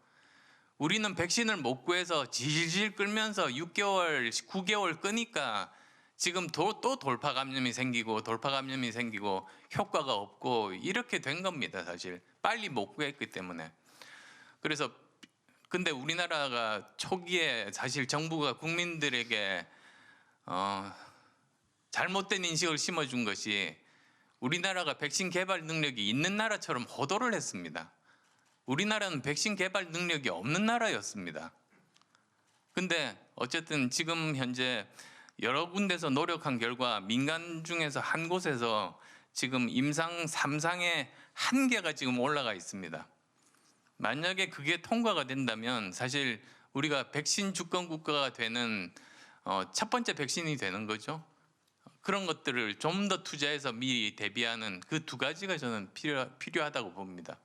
우리는 백신을 못 구해서 질질 끌면서 6개월, 9개월 끄니까 지금 또 돌파 감염이 생기고 효과가 없고 이렇게 된 겁니다. 사실 빨리 못 구했기 때문에. 그래서 근데 우리나라가 초기에 사실 정부가 국민들에게 잘못된 인식을 심어준 것이 우리나라가 백신 개발 능력이 있는 나라처럼 호도를 했습니다. 우리나라는 백신 개발 능력이 없는 나라였습니다. 근데 어쨌든 지금 현재 여러 군데서 노력한 결과 민간 중에서 한 곳에서 지금 임상 3상의 한계가 지금 올라가 있습니다. 만약에 그게 통과가 된다면 사실 우리가 백신 주권 국가가 되는 첫 번째 백신이 되는 거죠. 그런 것들을 좀 더 투자해서 미리 대비하는 그 두 가지가 저는 필요하다고 봅니다.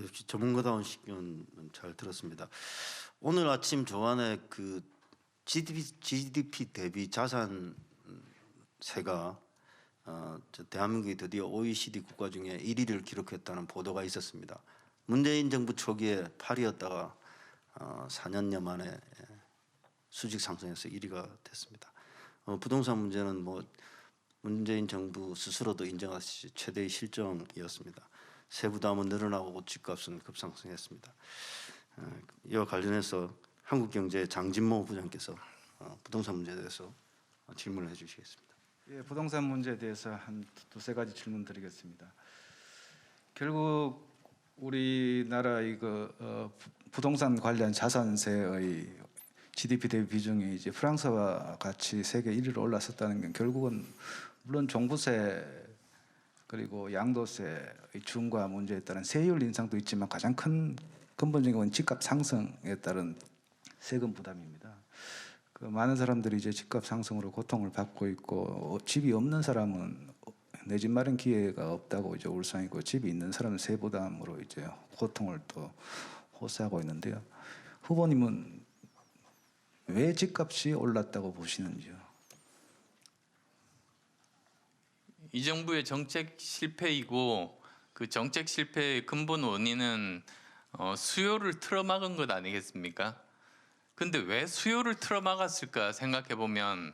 역시 전문가다운 식견 잘 들었습니다. 오늘 아침 조안에 그 GDP 대비 자산세가 대한민국이 드디어 OECD 국가 중에 1위를 기록했다는 보도가 있었습니다. 문재인 정부 초기에 8위였다가 4년여 만에 수직 상승해서 1위가 됐습니다. 부동산 문제는 뭐 문재인 정부 스스로도 인정하시지 최대의 실정이었습니다. 세부담은 늘어나고 집값은 급상승했습니다. 이와 관련해서 한국경제 장진모 부장께서 부동산 문제에 대해서 질문을 해주시겠습니다. 예, 부동산 문제에 대해서 한 두세 가지 질문 드리겠습니다. 결국 우리나라 부동산 관련 자산세의 GDP 대비 비중이 이제 프랑스와 같이 세계 1위로 올랐었다는 건 결국은 물론 종부세 그리고 양도세의 중과 문제에 따른 세율 인상도 있지만 가장 큰 근본적인 건 집값 상승에 따른 세금 부담입니다. 많은 사람들이 이제 집값 상승으로 고통을 받고 있고 집이 없는 사람은 내 집 마련 기회가 없다고 이제 울상이고 집이 있는 사람은 세부담으로 이제 고통을 또 호소하고 있는데요. 후보님은 왜 집값이 올랐다고 보시는지요? 이 정부의 정책 실패이고 그 정책 실패의 근본 원인은 수요를 틀어막은 것 아니겠습니까? 근데 왜 수요를 틀어막았을까 생각해 보면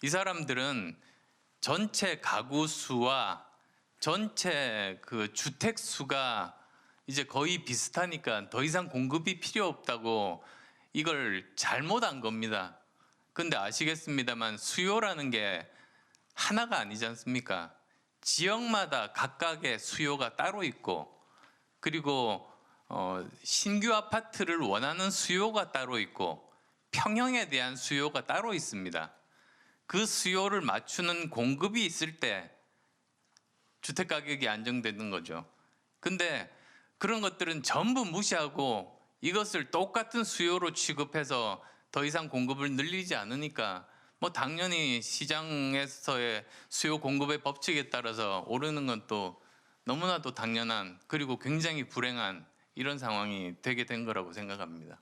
이 사람들은 전체 가구 수와 전체 그 주택 수가 이제 거의 비슷하니까 더 이상 공급이 필요 없다고 이걸 잘못한 겁니다. 근데 아시겠습니다만 수요라는 게 하나가 아니지 않습니까? 지역마다 각각의 수요가 따로 있고 그리고 신규 아파트를 원하는 수요가 따로 있고 평형에 대한 수요가 따로 있습니다. 그 수요를 맞추는 공급이 있을 때 주택 가격이 안정되는 거죠. 근데 그런 것들은 전부 무시하고 이것을 똑같은 수요로 취급해서 더 이상 공급을 늘리지 않으니까 뭐 당연히 시장에서의 수요 공급의 법칙에 따라서 오르는 건 또 너무나도 당연한 그리고 굉장히 불행한 이런 상황이 되게 된 거라고 생각합니다.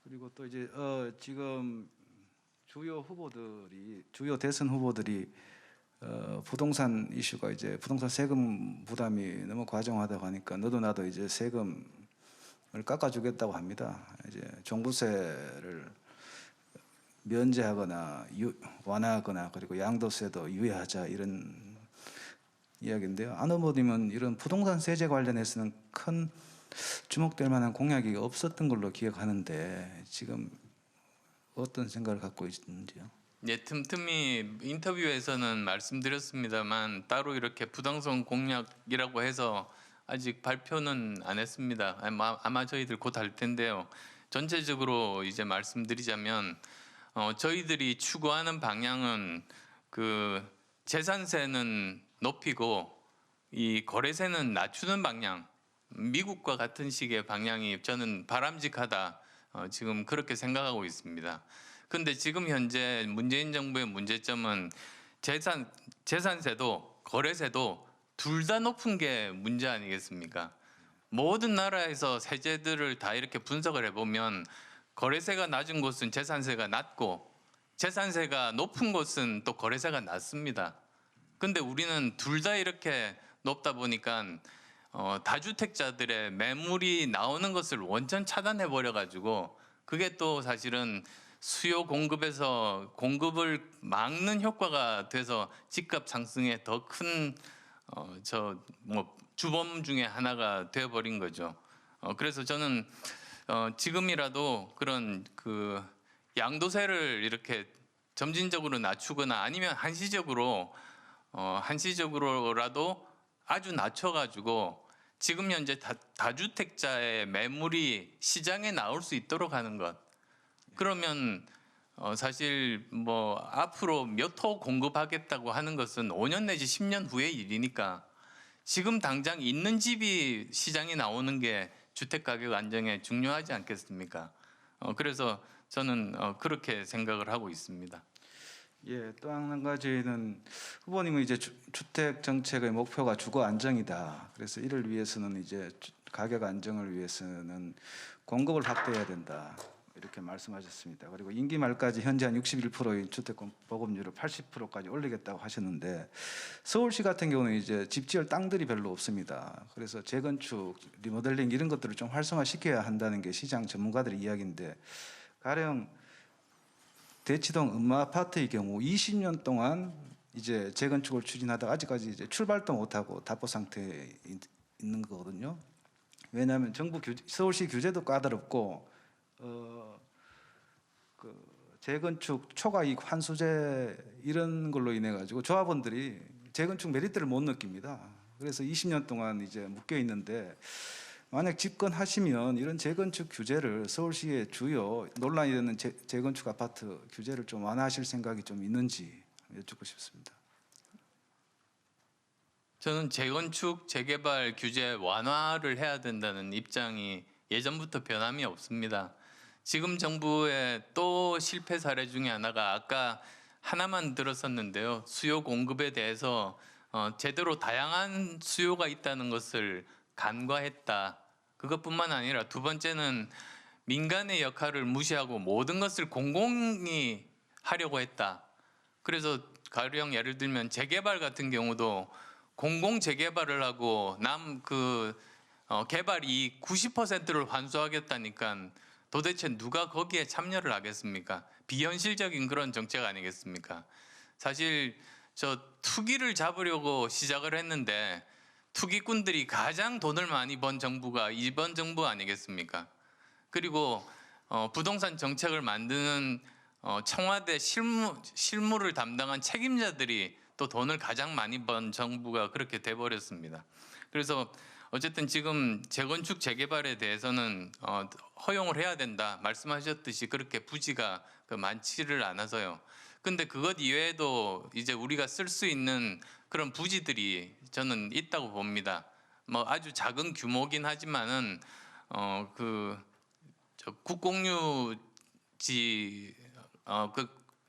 그리고 또 이제 지금 주요 대선 후보들이 부동산 이슈가 이제 부동산 세금 부담이 너무 과정하다고 하니까 너도 나도 이제 세금을 깎아주겠다고 합니다. 이제 종부세를 면제하거나 완화하거나 그리고 양도세도 유예하자 이런 이야기인데요. 안 후보님은 이런 부동산 세제 관련해서는 큰 주목될 만한 공약이 없었던 걸로 기억하는데 지금 어떤 생각을 갖고 있는지요? 예, 틈틈이 인터뷰에서는 말씀드렸습니다만 따로 이렇게 부동산 공약이라고 해서 아직 발표는 안 했습니다. 아마 저희들 곧 할 텐데요. 전체적으로 이제 말씀드리자면 저희들이 추구하는 방향은 그 재산세는 높이고 이 거래세는 낮추는 방향, 미국과 같은 식의 방향이 저는 바람직하다. 지금 그렇게 생각하고 있습니다. 근데 지금 현재 문재인 정부의 문제점은 재산세도 거래세도 둘 다 높은 게 문제 아니겠습니까? 모든 나라에서 세제들을 다 이렇게 분석을 해보면 거래세가 낮은 곳은 재산세가 낮고 재산세가 높은 곳은 또 거래세가 낮습니다. 근데 우리는 둘 다 이렇게 높다 보니까 다주택자들의 매물이 나오는 것을 원천 차단해 버려 가지고 그게 또 사실은 수요 공급에서 공급을 막는 효과가 돼서 집값 상승에 더 큰 주범 중에 하나가 되어 버린 거죠. 그래서 저는 지금이라도 그런 그 양도세를 이렇게 점진적으로 낮추거나 아니면 한시적으로라도 아주 낮춰가지고 지금 현재 다주택자의 매물이 시장에 나올 수 있도록 하는 것. 그러면 사실 뭐 앞으로 몇 호 공급하겠다고 하는 것은 5년 내지 10년 후의 일이니까 지금 당장 있는 집이 시장에 나오는 게 주택 가격 안정에 중요하지 않겠습니까? 그래서 저는 그렇게 생각을 하고 있습니다. 예, 또 한 가지는 후보님은 이제 주택 정책의 목표가 주거 안정이다. 그래서 이를 위해서는 이제 가격 안정을 위해서는 공급을 확대해야 된다. 이렇게 말씀하셨습니다. 그리고 임기 말까지 현재 한 61%인 주택권 보급률을 80%까지 올리겠다고 하셨는데 서울시 같은 경우는 이제 집 지을 땅들이 별로 없습니다. 그래서 재건축, 리모델링 이런 것들을 좀 활성화시켜야 한다는 게 시장 전문가들의 이야기인데 가령 대치동 음마 아파트의 경우 20년 동안 이제 재건축을 추진하다가 아직까지 이제 출발도 못하고 답보 상태에 있는 거거든요. 왜냐하면 서울시 규제도 까다롭고 그 재건축 초과이익 환수제 이런 걸로 인해 가지고 조합원들이 재건축 메리트를 못 느낍니다. 그래서 20년 동안 이제 묶여 있는데 만약 집권하시면 이런 재건축 규제를 서울시의 주요 논란이 되는 재건축 아파트 규제를 좀 완화하실 생각이 좀 있는지 여쭙고 싶습니다. 저는 재건축, 재개발 규제 완화를 해야 된다는 입장이 예전부터 변함이 없습니다. 지금 정부의 또 실패 사례 중에 하나가 아까 하나만 들었었는데요. 수요 공급에 대해서 제대로 다양한 수요가 있다는 것을 간과했다. 그것뿐만 아니라 두 번째는 민간의 역할을 무시하고 모든 것을 공공이 하려고 했다. 그래서 가령 예를 들면 재개발 같은 경우도 공공 재개발을 하고 개발 이익 90%를 환수하겠다니까 도대체 누가 거기에 참여를 하겠습니까? 비현실적인 그런 정책 아니겠습니까? 사실 저 투기를 잡으려고 시작을 했는데 투기꾼들이 가장 돈을 많이 번 정부가 이번 정부 아니겠습니까? 그리고 부동산 정책을 만드는 청와대 실무를 담당한 책임자들이 또 돈을 가장 많이 번 정부가 그렇게 돼버렸습니다. 그래서 어쨌든 지금 재건축 재개발에 대해서는 허용을 해야 된다 말씀하셨듯이 그렇게 부지가 많지를 않아서요. 근데 그것 이외에도 이제 우리가 쓸 수 있는 그런 부지들이 저는 있다고 봅니다. 뭐 아주 작은 규모긴 하지만은 국공유지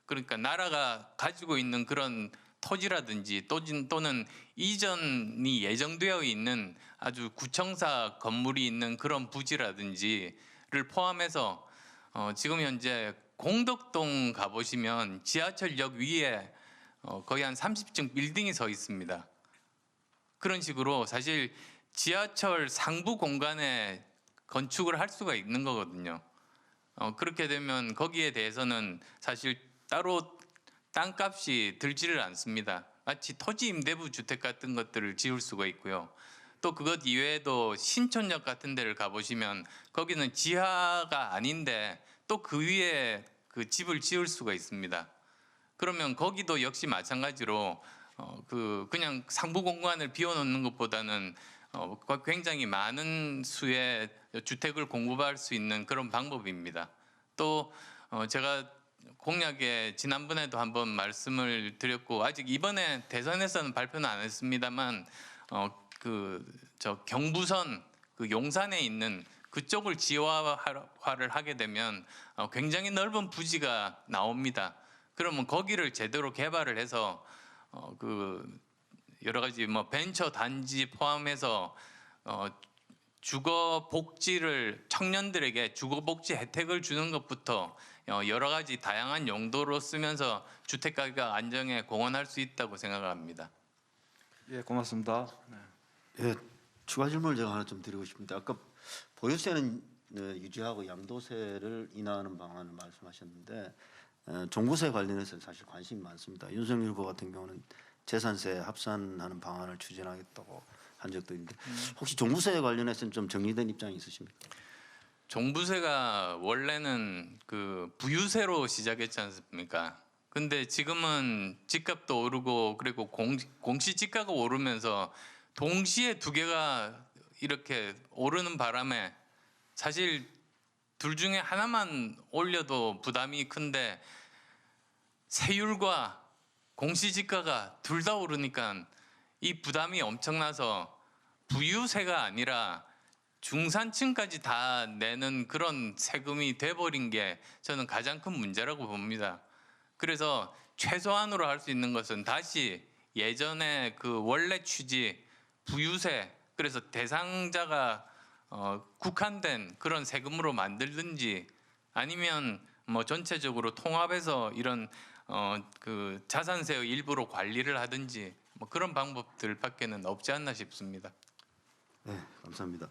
그러니까 나라가 가지고 있는 그런 토지라든지 또는 이전이 예정되어 있는 아주 구청사 건물이 있는 그런 부지라든지를 포함해서 지금 현재 공덕동 가보시면 지하철역 위에 거의 한 30층 빌딩이 서 있습니다. 그런 식으로 사실 지하철 상부 공간에 건축을 할 수가 있는 거거든요. 그렇게 되면 거기에 대해서는 사실 따로 땅값이 들지를 않습니다. 마치 토지 임대부 주택 같은 것들을 지을 수가 있고요. 또 그것 이외에도 신촌역 같은 데를 가보시면 거기는 지하가 아닌데 또 그 위에 그 집을 지을 수가 있습니다. 그러면 거기도 역시 마찬가지로 그냥 상부 공간을 비워놓는 것보다는 굉장히 많은 수의 주택을 공급할 수 있는 그런 방법입니다. 또 제가 공약에 지난번에도 한번 말씀을 드렸고 아직 이번에 대선에서는 발표는 안 했습니다만 저 경부선 그 용산에 있는 그쪽을 지하화를 하게 되면 굉장히 넓은 부지가 나옵니다. 그러면 거기를 제대로 개발을 해서 여러 가지 뭐 벤처 단지 포함해서 주거 복지를 청년들에게 주거 복지 혜택을 주는 것부터 여러 가지 다양한 용도로 쓰면서 주택 가격 안정에 공헌할 수 있다고 생각합니다. 예, 고맙습니다. 예, 추가 질문을 제가 하나 좀 드리고 싶은데 아까 보유세는 유지하고 양도세를 인하하는 방안을 말씀하셨는데 종부세 관련해서 사실 관심이 많습니다. 윤석열 후보 같은 경우는 재산세 합산하는 방안을 추진하겠다고 한 적도 있는데 혹시 종부세 관련해서는 좀 정리된 입장이 있으십니까? 종부세가 원래는 그 부유세로 시작했지 않습니까? 근데 지금은 집값도 오르고 그리고 공시지가가 오르면서 동시에 두 개가 이렇게 오르는 바람에 사실 둘 중에 하나만 올려도 부담이 큰데 세율과 공시지가가 둘 다 오르니까 이 부담이 엄청나서 부유세가 아니라 중산층까지 다 내는 그런 세금이 돼버린 게 저는 가장 큰 문제라고 봅니다. 그래서 최소한으로 할 수 있는 것은 다시 예전에 그 원래 취지 부유세 그래서 대상자가 국한된 그런 세금으로 만들든지 아니면 뭐 전체적으로 통합해서 이런 그 자산세의 일부로 관리를 하든지 뭐 그런 방법들밖에는 없지 않나 싶습니다. 네, 감사합니다.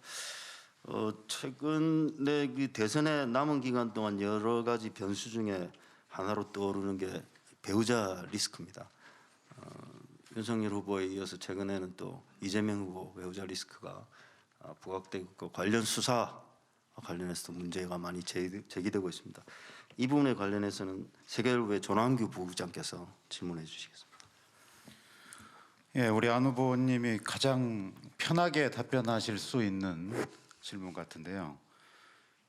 최근에 그 대선에 남은 기간 동안 여러 가지 변수 중에 하나로 떠오르는 게 배우자 리스크입니다. 윤석열 후보에 이어서 최근에는 또 이재명 후보 배우자 리스크가 부각되고 있고 관련 수사 관련해서도 문제가 많이 제기되고 있습니다. 이 부분에 관련해서는 세계일보의 조남규 부국장께서 질문해 주시겠습니다. 예, 우리 안 후보님이 가장 편하게 답변하실 수 있는 질문 같은데요.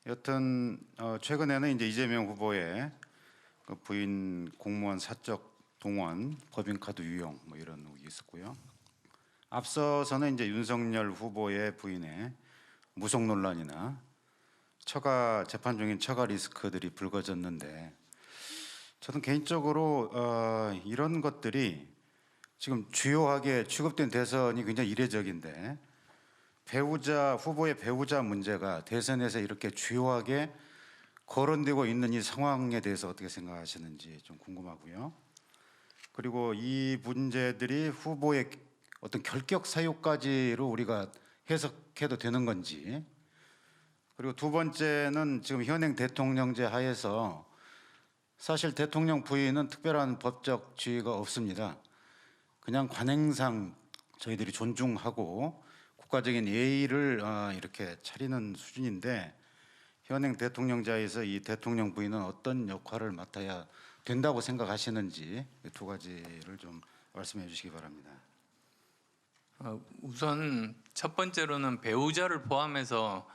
여튼 최근에는 이제 이재명 후보의 그 부인 공무원 사적 동원, 법인카드 유용 뭐 이런 의혹이 있었고요. 앞서서는 이제 윤석열 후보의 부인의 무속 논란이나 처가 재판 중인 처가 리스크들이 불거졌는데 저는 개인적으로 이런 것들이 지금 주요하게 취급된 대선이 굉장히 이례적인데 후보의 배우자 문제가 대선에서 이렇게 주요하게 거론되고 있는 이 상황에 대해서 어떻게 생각하시는지 좀 궁금하고요. 그리고 이 문제들이 후보의 어떤 결격 사유까지로 우리가 해석해도 되는 건지, 그리고 두 번째는 지금 현행 대통령제 하에서 사실 대통령 부인은 특별한 법적 지위가 없습니다. 그냥 관행상 저희들이 존중하고 국가적인 예의를 이렇게 차리는 수준인데 현행 대통령제에서 이 대통령 부인은 어떤 역할을 맡아야 된다고 생각하시는지 두 가지를 좀 말씀해 주시기 바랍니다. 우선 첫 번째로는 배우자를 포함해서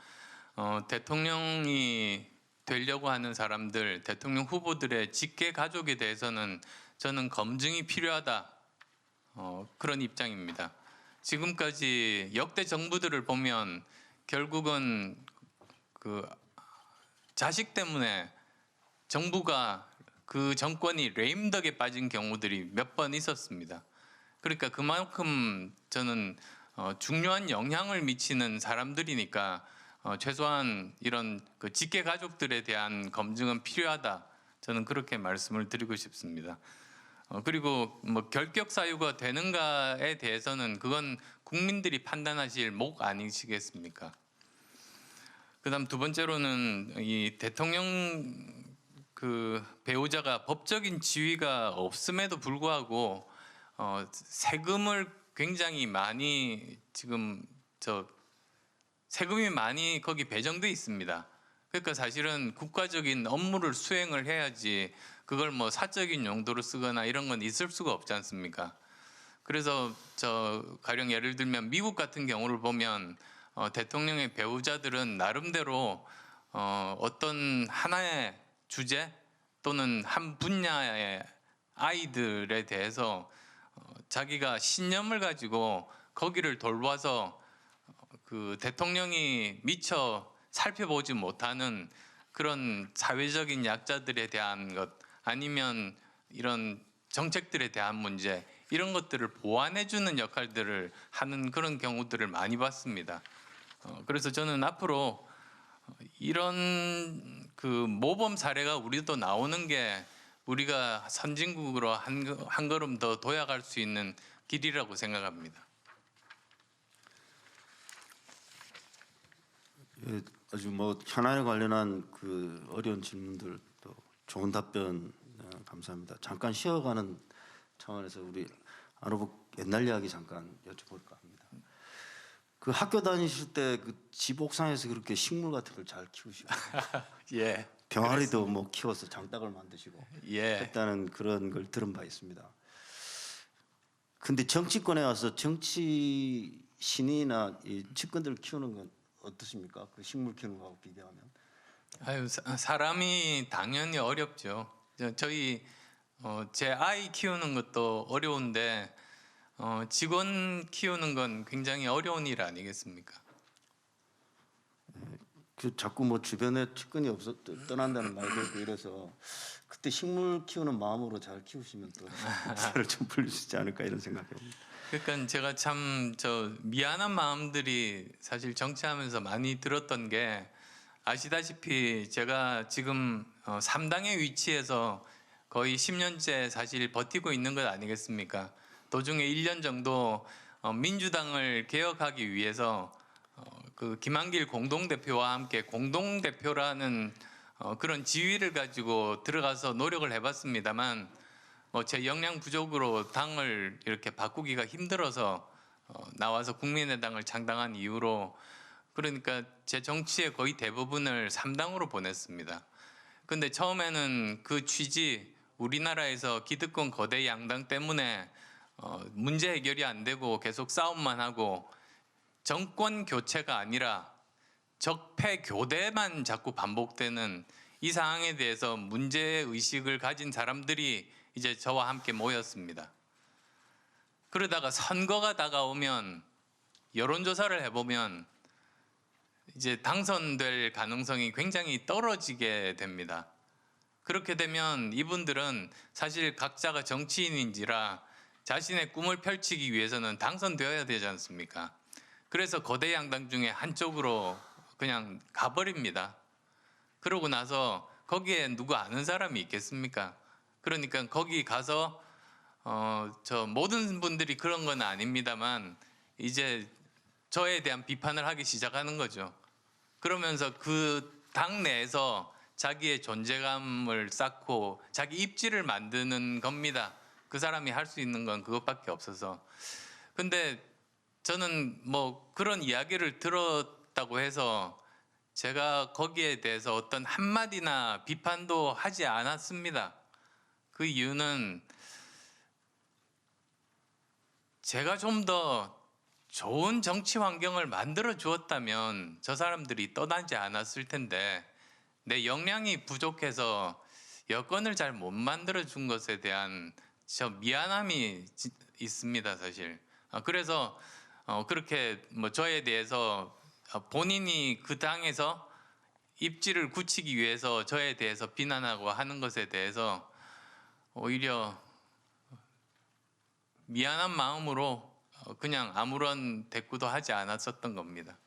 대통령이 되려고 하는 사람들, 대통령 후보들의 직계 가족에 대해서는 저는 검증이 필요하다. 그런 입장입니다. 지금까지 역대 정부들을 보면 결국은 그 자식 때문에 정부가 그 정권이 레임덕에 빠진 경우들이 몇 번 있었습니다. 그러니까 그만큼 저는 중요한 영향을 미치는 사람들이니까 최소한 이런 그 직계 가족들에 대한 검증은 필요하다. 저는 그렇게 말씀을 드리고 싶습니다. 그리고 뭐 결격 사유가 되는가에 대해서는 그건 국민들이 판단하실 목 아니시겠습니까? 그다음 두 번째로는 이 대통령 그 배우자가 법적인 지위가 없음에도 불구하고 세금을 굉장히 많이 지금 세금이 많이 거기 배정돼 있습니다. 그러니까 사실은 국가적인 업무를 수행을 해야지 그걸 뭐 사적인 용도로 쓰거나 이런 건 있을 수가 없지 않습니까? 그래서 가령 예를 들면 미국 같은 경우를 보면 대통령의 배우자들은 나름대로 어떤 하나의 주제 또는 한 분야의 아이들에 대해서 자기가 신념을 가지고 거기를 돌봐서 그 대통령이 미처 살펴보지 못하는 그런 사회적인 약자들에 대한 것 아니면 이런 정책들에 대한 문제 이런 것들을 보완해주는 역할들을 하는 그런 경우들을 많이 봤습니다. 그래서 저는 앞으로 이런 그 모범 사례가 우리도 나오는 게 우리가 선진국으로 한 걸음 더 도약할 수 있는 길이라고 생각합니다. 예, 아주 뭐 현안에 관련한 그 어려운 질문들 또 좋은 답변 감사합니다. 잠깐 쉬어가는 차원에서 우리 안 후보 옛날 이야기 잠깐 여쭤볼까 합니다. 그 학교 다니실 때 그 집 옥상에서 그렇게 식물 같은 걸 잘 키우시고 예. 병아리도 뭐 키워서 장닭을 만드시고 예. 했다는 그런 걸 들은 바 있습니다. 근데 정치권에 와서 정치 신이나 이 측근들 키우는 건 어떻습니까? 그 식물 키우는 거하고 비교하면? 아유 사람이 당연히 어렵죠. 저희 제 아이 키우는 것도 어려운데 직원 키우는 건 굉장히 어려운 일 아니겠습니까? 그 자꾸 뭐 주변에 측근이 없어 떠난다는 말도 있고 이래서 그때 식물 키우는 마음으로 잘 키우시면 또 부담을 좀 풀릴 수 있지 않을까 이런 생각입니다. 그러니까 제가 참 미안한 마음들이 사실 정치하면서 많이 들었던 게 아시다시피 제가 지금 3당의 위치에서 거의 10년째 사실 버티고 있는 것 아니겠습니까? 도중에 1년 정도 민주당을 개혁하기 위해서 그 김한길 공동대표와 함께 공동대표라는 그런 지위를 가지고 들어가서 노력을 해봤습니다만 제 역량 부족으로 당을 이렇게 바꾸기가 힘들어서 나와서 국민의당을 창당한 이후로 그러니까 제 정치의 거의 대부분을 3당으로 보냈습니다. 근데 처음에는 그 취지 우리나라에서 기득권 거대 양당 때문에 문제 해결이 안 되고 계속 싸움만 하고 정권 교체가 아니라 적폐 교대만 자꾸 반복되는 이 상황에 대해서 문제 의식을 가진 사람들이 이제 저와 함께 모였습니다. 그러다가 선거가 다가오면 여론조사를 해보면 이제 당선될 가능성이 굉장히 떨어지게 됩니다. 그렇게 되면 이분들은 사실 각자가 정치인인지라 자신의 꿈을 펼치기 위해서는 당선되어야 되지 않습니까? 그래서 거대 양당 중에 한쪽으로 그냥 가버립니다. 그러고 나서 거기에 누구 아는 사람이 있겠습니까? 그러니까 거기 가서 저 모든 분들이 그런 건 아닙니다만 이제 저에 대한 비판을 하기 시작하는 거죠. 그러면서 그 당 내에서 자기의 존재감을 쌓고 자기 입지를 만드는 겁니다. 그 사람이 할 수 있는 건 그것밖에 없어서. 근데 저는 뭐 그런 이야기를 들었다고 해서 제가 거기에 대해서 어떤 한마디나 비판도 하지 않았습니다. 그 이유는 제가 좀 더 좋은 정치 환경을 만들어 주었다면 저 사람들이 떠나지 않았을 텐데 내 역량이 부족해서 여건을 잘 못 만들어 준 것에 대한 저 미안함이 있습니다, 사실. 그래서 그렇게 뭐 저에 대해서 본인이 그 당에서 입지를 굳히기 위해서 저에 대해서 비난하고 하는 것에 대해서 오히려 미안한 마음으로 그냥 아무런 대꾸도 하지 않았었던 겁니다.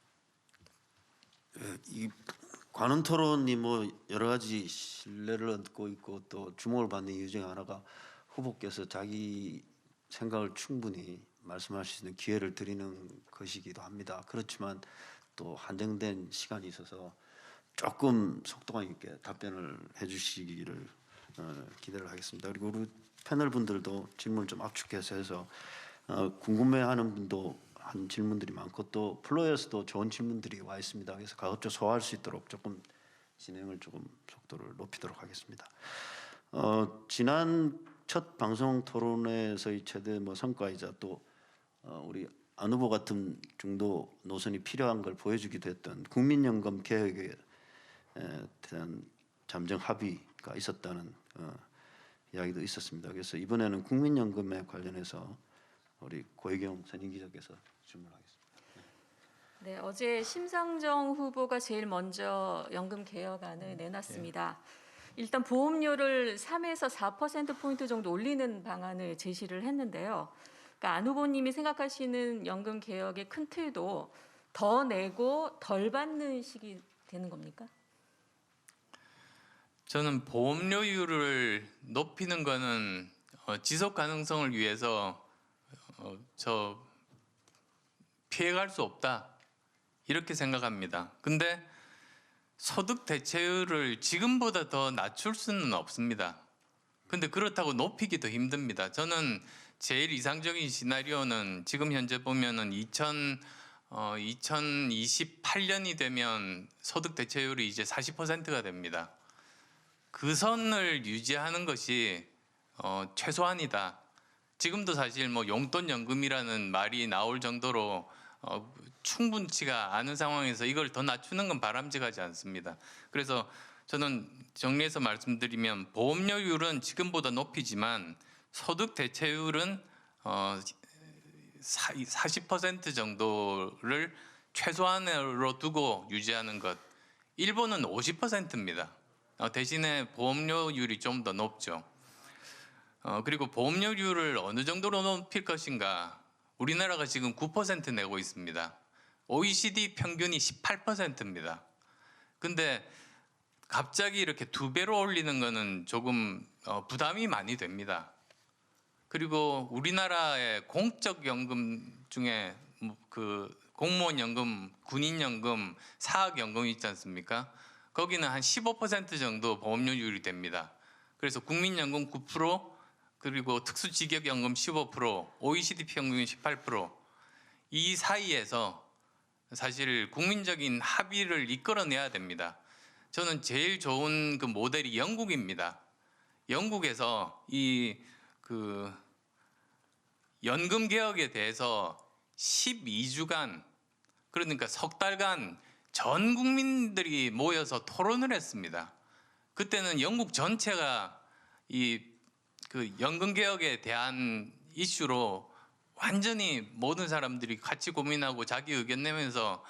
이 관훈 토론이 뭐 여러 가지 신뢰를 얻고 있고 또 주목을 받는 이유 중에 하나가 후보께서 자기 생각을 충분히 말씀할 수 있는 기회를 드리는 것이기도 합니다. 그렇지만 또 한정된 시간이 있어서 조금 속도감 있게 답변을 해주시기를 기대를 하겠습니다. 그리고 우리 패널 분들도 질문을 좀 압축해서 해서 궁금해하는 분도 한 질문들이 많고 또 플로어에서도 좋은 질문들이 와 있습니다. 그래서 가급적 소화할 수 있도록 조금 진행을 조금 속도를 높이도록 하겠습니다. 지난 첫 방송 토론회에서의 최대 뭐 성과이자 또 우리 안 후보 같은 중도 노선이 필요한 걸 보여주기도 했던 국민연금 개혁에 대한 잠정 합의가 있었다는 이야기도 있었습니다. 그래서 이번에는 국민연금에 관련해서 우리 고혜경 선임기자께서 질문하겠습니다. 네, 어제 심상정 후보가 제일 먼저 연금 개혁안을 내놨습니다. 일단 보험료를 3에서 4%포인트 정도 올리는 방안을 제시를 했는데요. 그러니까 안 후보님이 생각하시는 연금 개혁의 큰 틀도 더 내고 덜 받는 식이 되는 겁니까? 저는 보험료율을 높이는 거는 지속 가능성을 위해서 저 피해갈 수 없다 이렇게 생각합니다. 근데 소득 대체율을 지금보다 더 낮출 수는 없습니다. 근데 그렇다고 높이기도 힘듭니다. 저는 제일 이상적인 시나리오는 지금 현재 보면은 2028년이 되면 소득 대체율이 이제 40%가 됩니다. 그 선을 유지하는 것이 최소한이다. 지금도 사실 뭐 용돈연금이라는 말이 나올 정도로 충분치가 않은 상황에서 이걸 더 낮추는 건 바람직하지 않습니다. 그래서 저는 정리해서 말씀드리면 보험료율은 지금보다 높이지만 소득 대체율은 40% 정도를 최소한으로 두고 유지하는 것. 일본은 50%입니다. 대신에 보험료율이 좀 더 높죠. 그리고 보험료율을 어느 정도로 높일 것인가? 우리나라가 지금 9% 내고 있습니다. OECD 평균이 18%입니다. 근데 갑자기 이렇게 2배로 올리는 거는 조금 부담이 많이 됩니다. 그리고 우리나라의 공적 연금 중에 그 공무원 연금, 군인 연금, 사학 연금이 있지 않습니까? 거기는 한 15% 정도 보험료율이 됩니다. 그래서 국민연금 9%, 그리고 특수직역연금 15%, OECD 평균 18%이 사이에서 사실 국민적인 합의를 이끌어내야 됩니다. 저는 제일 좋은 그 모델이 영국입니다. 영국에서 이 그 연금 개혁에 대해서 12주간, 그러니까 석 달간 전 국민들이 모여서 토론을 했습니다. 그때는 영국 전체가 이 그 연금 개혁에 대한 이슈로 완전히 모든 사람들이 같이 고민하고 자기 의견 내면서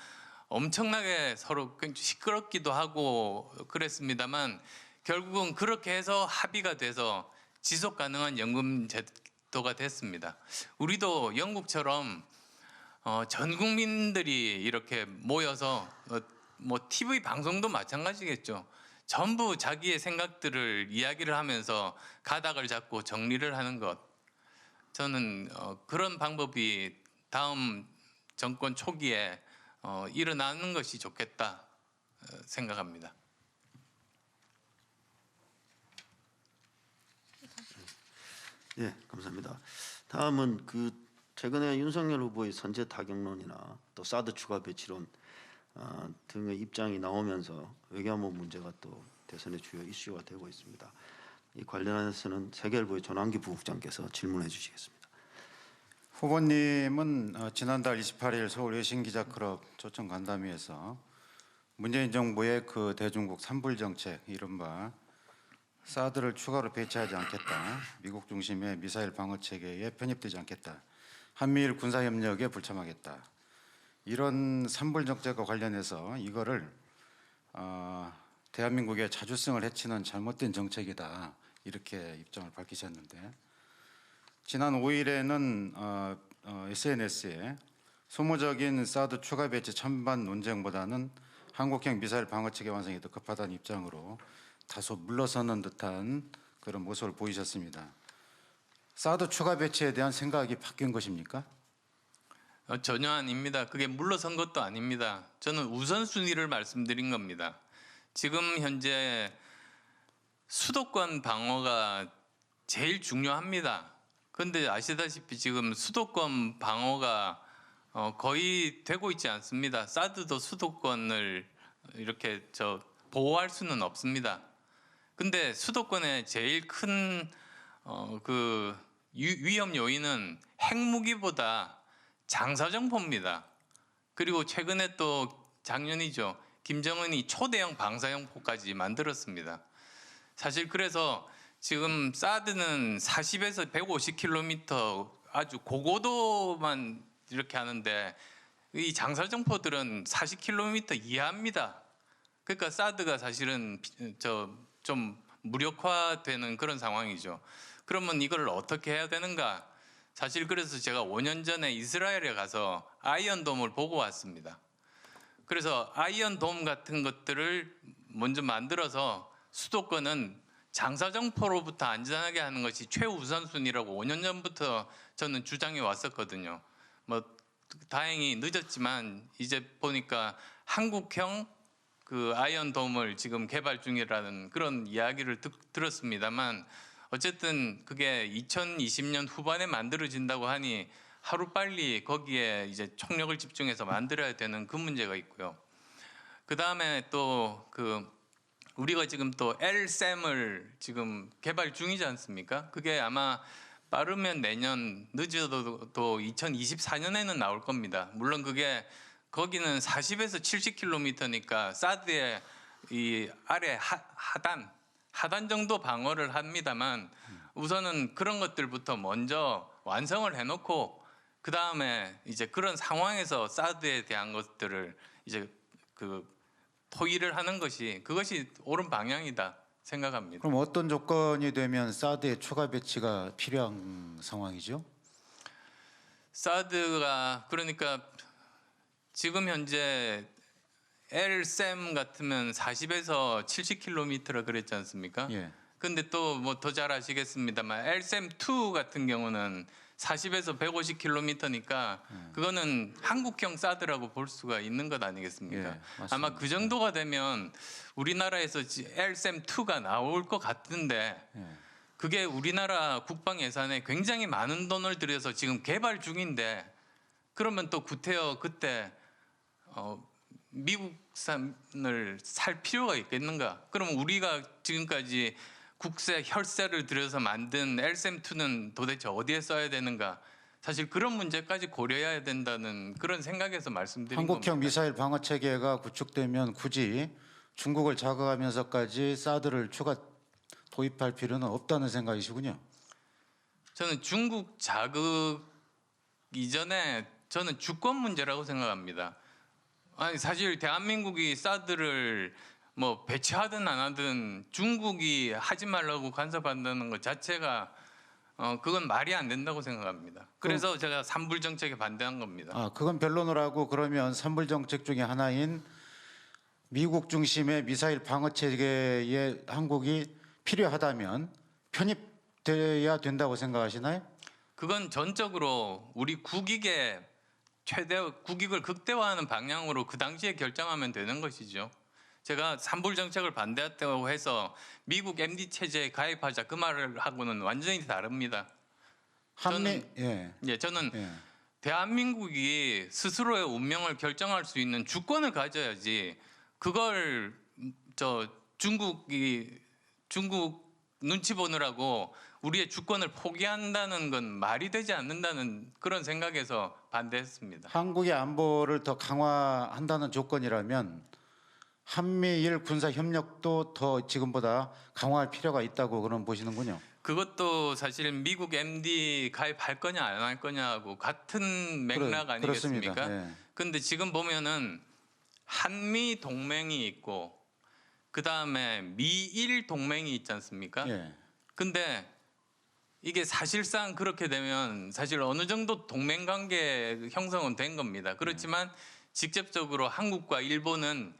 엄청나게 서로 시끄럽기도 하고 그랬습니다만 결국은 그렇게 해서 합의가 돼서 지속 가능한 연금 제도가 됐습니다. 우리도 영국처럼 전 국민들이 이렇게 모여서 뭐 TV 방송도 마찬가지겠죠. 전부 자기의 생각들을 이야기를 하면서 가닥을 잡고 정리를 하는 것. 저는 그런 방법이 다음 정권 초기에 일어나는 것이 좋겠다 생각합니다. 예, 감사합니다. 다음은 그 최근에 윤석열 후보의 선제 타격론이나 또 사드 추가 배치론 등의 입장이 나오면서 외교안보 문제가 또 대선의 주요 이슈가 되고 있습니다. 이 관련해서는 세계일보의 전환기 부국장께서 질문해 주시겠습니다. 후보님은 지난달 28일 서울 외신기자클럽 초청 간담회에서 문재인 정부의 그 대중국 산불 정책, 이른바 사드를 추가로 배치하지 않겠다, 미국 중심의 미사일 방어 체계에 편입되지 않겠다, 한미일 군사 협력에 불참하겠다, 이런 산불 정책과 관련해서 이거를 대한민국의 자주성을 해치는 잘못된 정책이다, 이렇게 입장을 밝히셨는데, 지난 5일에는 SNS에 소모적인 사드 추가 배치 찬반 논쟁보다는 한국형 미사일 방어 체계 완성이 더 급하다는 입장으로 다소 물러서는 듯한 그런 모습을 보이셨습니다. 사드 추가 배치에 대한 생각이 바뀐 것입니까? 전혀 아닙니다. 그게 물러선 것도 아닙니다. 저는 우선순위를 말씀드린 겁니다. 지금 현재 수도권 방어가 제일 중요합니다. 그런데 아시다시피 지금 수도권 방어가 거의 되고 있지 않습니다. 사드도 수도권을 이렇게 보호할 수는 없습니다. 근데 수도권의 제일 큰 그 위험 요인은 핵무기보다 장사정포입니다. 그리고 최근에 또 작년이죠. 김정은이 초대형 방사형포까지 만들었습니다. 사실 그래서 지금 사드는 40에서 150km 아주 고고도만 이렇게 하는데 이 장사정포들은 40km 이하입니다. 그러니까 사드가 사실은 좀 무력화되는 그런 상황이죠. 그러면 이걸 어떻게 해야 되는가? 사실 그래서 제가 5년 전에 이스라엘에 가서 아이언돔을 보고 왔습니다. 그래서 아이언돔 같은 것들을 먼저 만들어서 수도권은 장사정포로부터 안전하게 하는 것이 최우선순위라고 5년 전부터 저는 주장해 왔었거든요. 뭐 다행히 늦었지만 이제 보니까 한국형 그 아이언돔을 지금 개발 중이라는 그런 이야기를 들었습니다만 어쨌든 그게 2020년 후반에 만들어진다고 하니 하루빨리 거기에 이제 총력을 집중해서 만들어야 되는 그 문제가 있고요. 그 다음에 또 우리가 지금 또 LSAM을 지금 개발 중이지 않습니까? 그게 아마 빠르면 내년, 늦어도 또 2024년에는 나올 겁니다. 물론 그게 거기는 40에서 70km니까 사드의 이 아래 하단 정도 방어를 합니다만 우선은 그런 것들부터 먼저 완성을 해놓고 그 다음에 이제 그런 상황에서 사드에 대한 것들을 이제 토의를 하는 것이 그것이 옳은 방향이다 생각합니다. 그럼 어떤 조건이 되면 사드의 추가 배치가 필요한 상황이죠? 사드가 그러니까 지금 현재 LSM 같으면 40에서 70km라 그랬지 않습니까? 예. 근데 또 뭐 더 잘 아시겠습니다만 LSM2 같은 경우는 40에서 150km니까 그거는 한국형 사드라고 볼 수가 있는 것 아니겠습니까? 예, 맞습니다. 아마 그 정도가 되면 우리나라에서 LSM2가 나올 것 같은데 예. 그게 우리나라 국방 예산에 굉장히 많은 돈을 들여서 지금 개발 중인데 그러면 또 구태여 그때 미국산을 살 필요가 있겠는가? 그럼 우리가 지금까지 국세 혈세를 들여서 만든 LSM2는 도대체 어디에 써야 되는가? 사실 그런 문제까지 고려해야 된다는 그런 생각에서 말씀드린 한국형 겁니다. 미사일 방어 체계가 구축되면 굳이 중국을 자극하면서까지 사드를 추가 도입할 필요는 없다는 생각이시군요. 저는 중국 자극 이전에 저는 주권 문제라고 생각합니다. 아니 사실 대한민국이 사드를 뭐 배치하든 안 하든 중국이 하지 말라고 간섭한다는 것 자체가 그건 말이 안 된다고 생각합니다. 그래서 제가 삼불 정책에 반대한 겁니다. 아, 그건 변론을 그러면 삼불 정책 중에 하나인 미국 중심의 미사일 방어 체계에 한국이 필요하다면 편입돼야 된다고 생각하시나요? 그건 전적으로 우리 국익의 국익을 극대화하는 방향으로 그 당시에 결정하면 되는 것이죠. 제가 삼불 정책을 반대했다고 해서 미국 MD 체제에 가입하자 그 말을 하고는 완전히 다릅니다. 저는 예. 대한민국이 스스로의 운명을 결정할 수 있는 주권을 가져야지 그걸 중국 눈치 보느라고 우리의 주권을 포기한다는 건 말이 되지 않는다는 그런 생각에서 반대했습니다. 한국의 안보를 더 강화한다는 조건이라면 한미일 군사 협력도 더 지금보다 강화할 필요가 있다고 그럼 보시는군요. 그것도 사실 미국 MD 가입할 거냐 안 할 거냐하고 같은 맥락 아니겠습니까? 그렇습니다. 예. 근데 지금 보면은 한미 동맹이 있고 그 다음에 미일 동맹이 있지 않습니까? 예. 근데 이게 사실상 그렇게 되면 사실 어느 정도 동맹 관계 형성은 된 겁니다. 그렇지만 직접적으로 한국과 일본은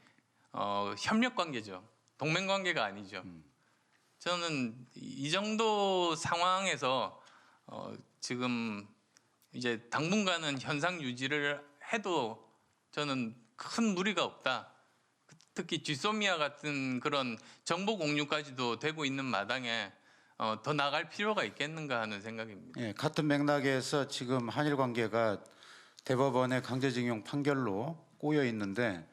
협력 관계죠. 동맹 관계가 아니죠. 저는 이 정도 상황에서 지금 이제 당분간은 현상 유지를 해도 저는 큰 무리가 없다. 특히 쥐소미아 같은 그런 정보 공유까지도 되고 있는 마당에 더 나갈 필요가 있겠는가 하는 생각입니다. 예, 같은 맥락에서 지금 한일 관계가 대법원의 강제징용 판결로 꼬여 있는데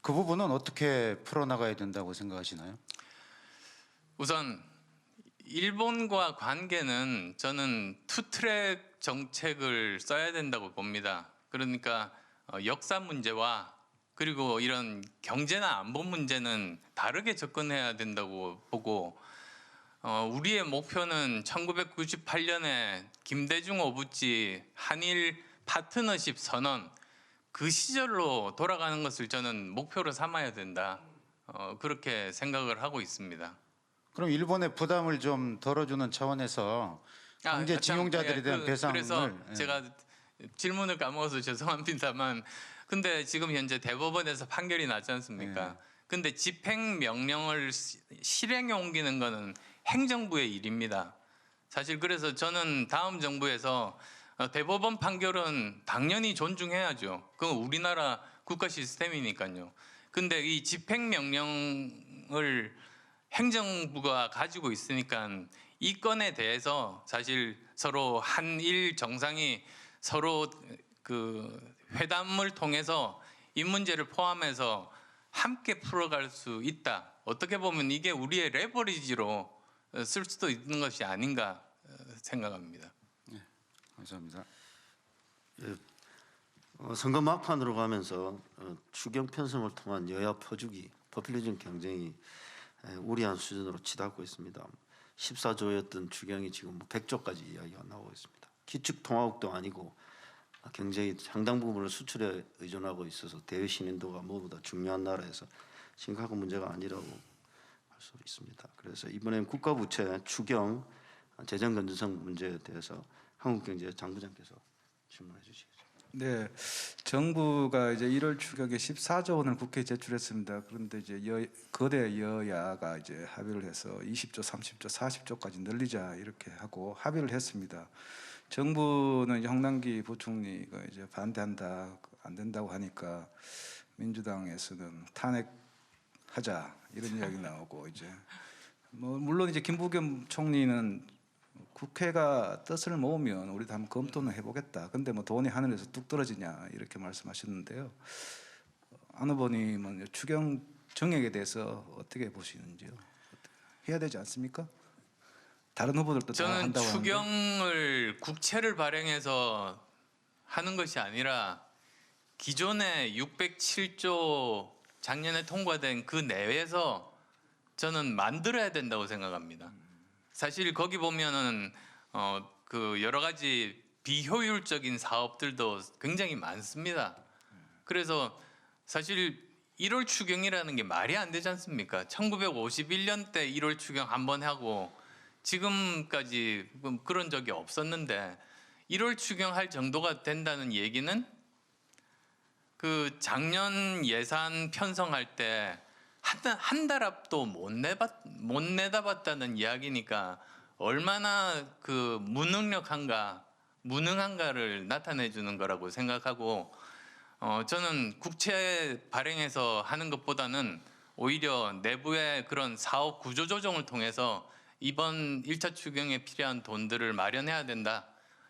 그 부분은 어떻게 풀어나가야 된다고 생각하시나요? 우선 일본과 관계는 저는 투트랙 정책을 써야 된다고 봅니다. 그러니까 역사 문제와 그리고 이런 경제나 안보 문제는 다르게 접근해야 된다고 보고 우리의 목표는 1998년에 김대중 오부치 한일 파트너십 선언 그 시절로 돌아가는 것을 저는 목표로 삼아야 된다. 그렇게 생각을 하고 있습니다. 그럼 일본의 부담을 좀 덜어주는 차원에서 강제징용자들에 대한 배상을 그래서 제가 질문을 까먹어서 죄송합니다만 근데 지금 현재 대법원에서 판결이 났지 않습니까? 근데 집행 명령을 실행에 옮기는 거는 행정부의 일입니다. 사실 그래서 저는 다음 정부에서 대법원 판결은 당연히 존중해야죠. 그건 우리나라 국가 시스템이니까요. 근데 이 집행 명령을 행정부가 가지고 있으니까 이 건에 대해서 사실 서로 한일 정상이 서로 그 회담을 통해서 이 문제를 포함해서 함께 풀어갈 수 있다. 어떻게 보면 이게 우리의 레버리지로 쓸 수도 있는 것이 아닌가 생각합니다. 감사합니다. 선거 막판으로 가면서 추경 편성을 통한 여야 퍼주기, 포퓰리즘 경쟁이 우려한 수준으로 치닫고 있습니다. 14조였던 추경이 지금 100조까지 이야기가 나오고 있습니다. 기축 통화국도 아니고 경제의 상당 부분을 수출에 의존하고 있어서 대외 신인도가 무엇보다 중요한 나라에서 심각한 문제가 아니라고 할 수 있습니다. 그래서 이번엔 국가부채, 추경, 재정 건전성 문제에 대해서 한국경제 장부장께서 질문해 주시겠습니다. 네, 정부가 이제 1월 추경에 14조 원을 국회에 제출했습니다. 그런데 이제 거대 여야가 이제 합의를 해서 20조, 30조, 40조까지 늘리자 이렇게 하고 합의를 했습니다. 정부는 이제 홍남기 부총리가 이제 반대한다, 안 된다고 하니까 민주당에서는 탄핵하자 이런 이야기 나오고 이제 뭐 물론 이제 김부겸 총리는 국회가 뜻을 모으면 우리도 한번 검토는 해보겠다. 근데 뭐 돈이 하늘에서 뚝 떨어지냐 이렇게 말씀하셨는데요. 안 후보님은 추경 정액에 대해서 어떻게 보시는지요? 해야 되지 않습니까? 다른 후보들도 다 저는 한다고 하는데. 추경을 국채를 발행해서 하는 것이 아니라 기존의 607조 작년에 통과된 그 내에서 저는 만들어야 된다고 생각합니다. 사실 거기 보면은 그 여러 가지 비효율적인 사업들도 굉장히 많습니다. 그래서 사실 1월 추경이라는 게 말이 안 되지 않습니까? 1951년 때 1월 추경 한 번 하고 지금까지 그런 적이 없었는데 1월 추경할 정도가 된다는 얘기는 그 작년 예산 편성할 때 한 달 앞도 못 내다봤다는 이야기니까 얼마나 그 무능한가를 나타내 주는 거라고 생각하고 저는 국채 발행해서 하는 것보다는 오히려 내부의 그런 사업 구조 조정을 통해서 이번 1차 추경에 필요한 돈들을 마련해야 된다.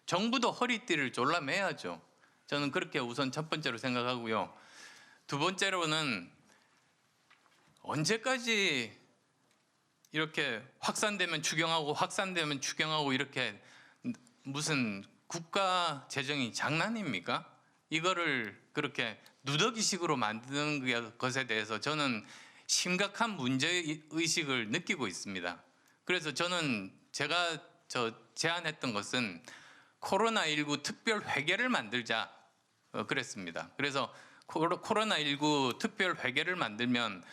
정부도 허리띠를 졸라매야죠. 저는 그렇게 우선 첫 번째로 생각하고요. 두 번째로는 언제까지 이렇게 확산되면 추경하고 확산되면 추경하고 이렇게 무슨 국가 재정이 장난입니까? 이거를 그렇게 누더기식으로 만드는 것에 대해서 저는 심각한 문제 의식을 느끼고 있습니다. 그래서 저는 제가 제안했던 것은 코로나19 특별 회계를 만들자 그랬습니다. 그래서 코로나19 특별 회계를 만들면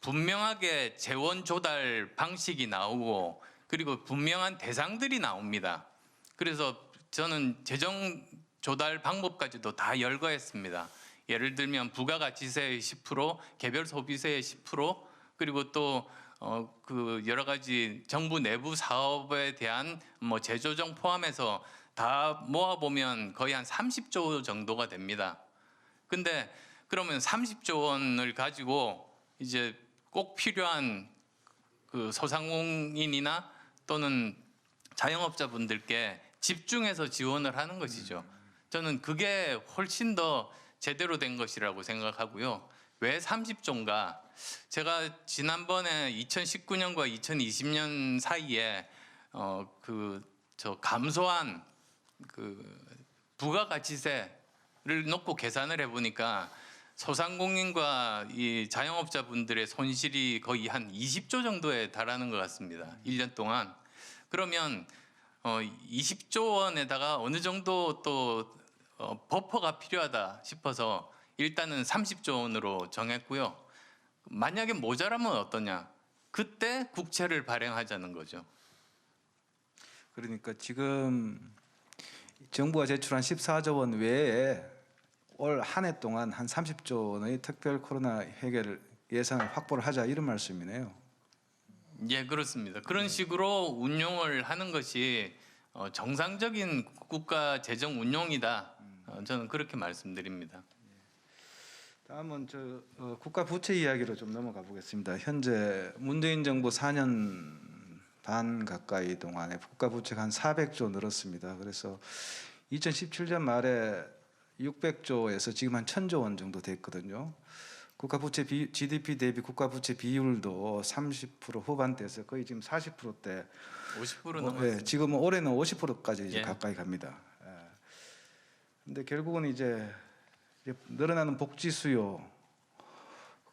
분명하게 재원 조달 방식이 나오고 그리고 분명한 대상들이 나옵니다. 그래서 저는 재정 조달 방법까지도 다 열거했습니다. 예를 들면 부가가치세의 10%, 개별 소비세의 10%, 그리고 또 그 여러 가지 정부 내부 사업에 대한 뭐 재조정 포함해서 다 모아보면 거의 한 30조 정도가 됩니다. 근데 그러면 30조 원을 가지고 이제 꼭 필요한 그 소상공인이나 또는 자영업자분들께 집중해서 지원을 하는 것이죠. 저는 그게 훨씬 더 제대로 된 것이라고 생각하고요. 왜 30조인가? 제가 지난번에 2019년과 2020년 사이에 감소한 그 부가가치세를 놓고 계산을 해보니까 소상공인과 이 자영업자분들의 손실이 거의 한 20조 정도에 달하는 것 같습니다. 1년 동안. 그러면 20조 원에다가 어느 정도 또 버퍼가 필요하다 싶어서 일단은 30조 원으로 정했고요. 만약에 모자라면 어떠냐? 그때 국채를 발행하자는 거죠. 그러니까 지금 정부가 제출한 14조 원 외에 올 한 해 동안 한 30조 원의 특별 코로나 해결 예산을 확보를 하자 이런 말씀이네요. 예, 그렇습니다. 그런 식으로 운용을 하는 것이 정상적인 국가 재정 운용이다. 저는 그렇게 말씀드립니다. 다음은 국가 부채 이야기로 좀 넘어가 보겠습니다. 현재 문재인 정부 4년 반 가까이 동안에 국가 부채가 한 400조 늘었습니다. 그래서 2017년 말에 600조에서 지금 한 1000조 원 정도 됐거든요. 국가 부채 GDP 대비 국가 부채 비율도 30% 후반대에서 거의 지금 40%대 50% 넘었습니다. 지금 올해는 50%까지 이제 예. 가까이 갑니다. 근데 결국은 이제 늘어나는 복지 수요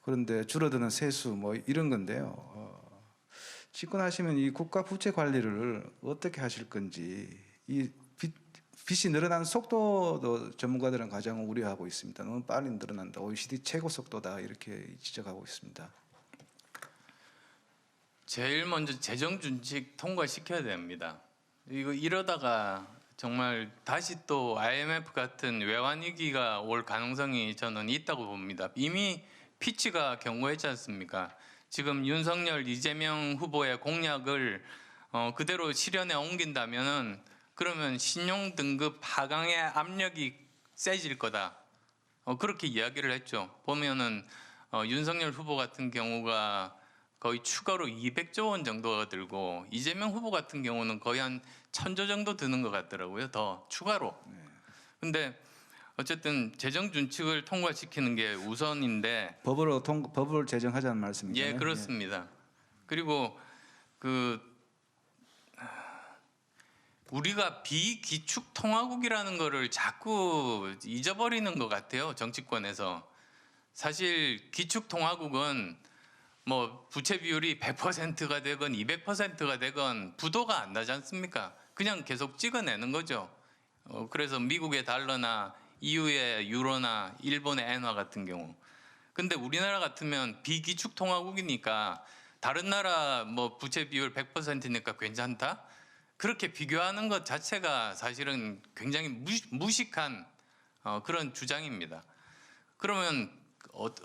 그런데 줄어드는 세수 뭐 이런 건데요. 집권하시면 이 국가 부채 관리를 어떻게 하실 건지 이 빚이 늘어나는 속도도 전문가들은 가장 우려하고 있습니다. 너무 빨리 늘어난다. OECD 최고 속도다 이렇게 지적하고 있습니다. 제일 먼저 재정준칙 통과시켜야 됩니다. 이러다가 정말 다시 또 IMF 같은 외환 위기가 올 가능성이 저는 있다고 봅니다. 이미 피치가 경고했지 않습니까? 지금 윤석열, 이재명 후보의 공약을 그대로 실현에 옮긴다면은 그러면 신용 등급 하강의 압력이 세질 거다. 그렇게 이야기를 했죠. 보면은 윤석열 후보 같은 경우가 거의 추가로 200조 원 정도가 들고 이재명 후보 같은 경우는 거의 한 1000조 정도 드는 것 같더라고요. 더 추가로. 근데 어쨌든 재정 준칙을 통과시키는 게 우선인데 법을 제정하자는 말씀이죠. 예, 그렇습니다. 그리고 우리가 비기축 통화국이라는 거를 자꾸 잊어버리는 것 같아요. 정치권에서. 사실 기축 통화국은 뭐 부채 비율이 100%가 되건 200%가 되건 부도가 안 나지 않습니까? 그냥 계속 찍어내는 거죠. 그래서 미국의 달러나 EU의 유로나 일본의 엔화 같은 경우. 근데 우리나라 같으면 비기축 통화국이니까 다른 나라 뭐 부채 비율 100%니까 괜찮다? 그렇게 비교하는 것 자체가 사실은 굉장히 무식한 그런 주장입니다. 그러면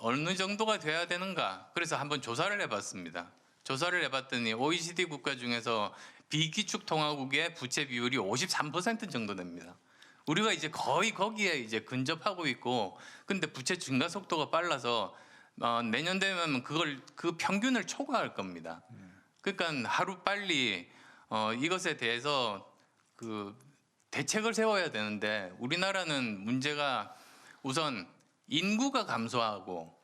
어느 정도가 돼야 되는가? 그래서 한번 조사를 해봤습니다. 조사를 해봤더니 OECD 국가 중에서 비기축 통화국의 부채 비율이 53% 정도 됩니다. 우리가 이제 거의 거기에 이제 근접하고 있고, 근데 부채 증가 속도가 빨라서 내년 되면 그 평균을 초과할 겁니다. 그러니까 하루 빨리 이것에 대해서 그 대책을 세워야 되는데 우리나라는 문제가 우선 인구가 감소하고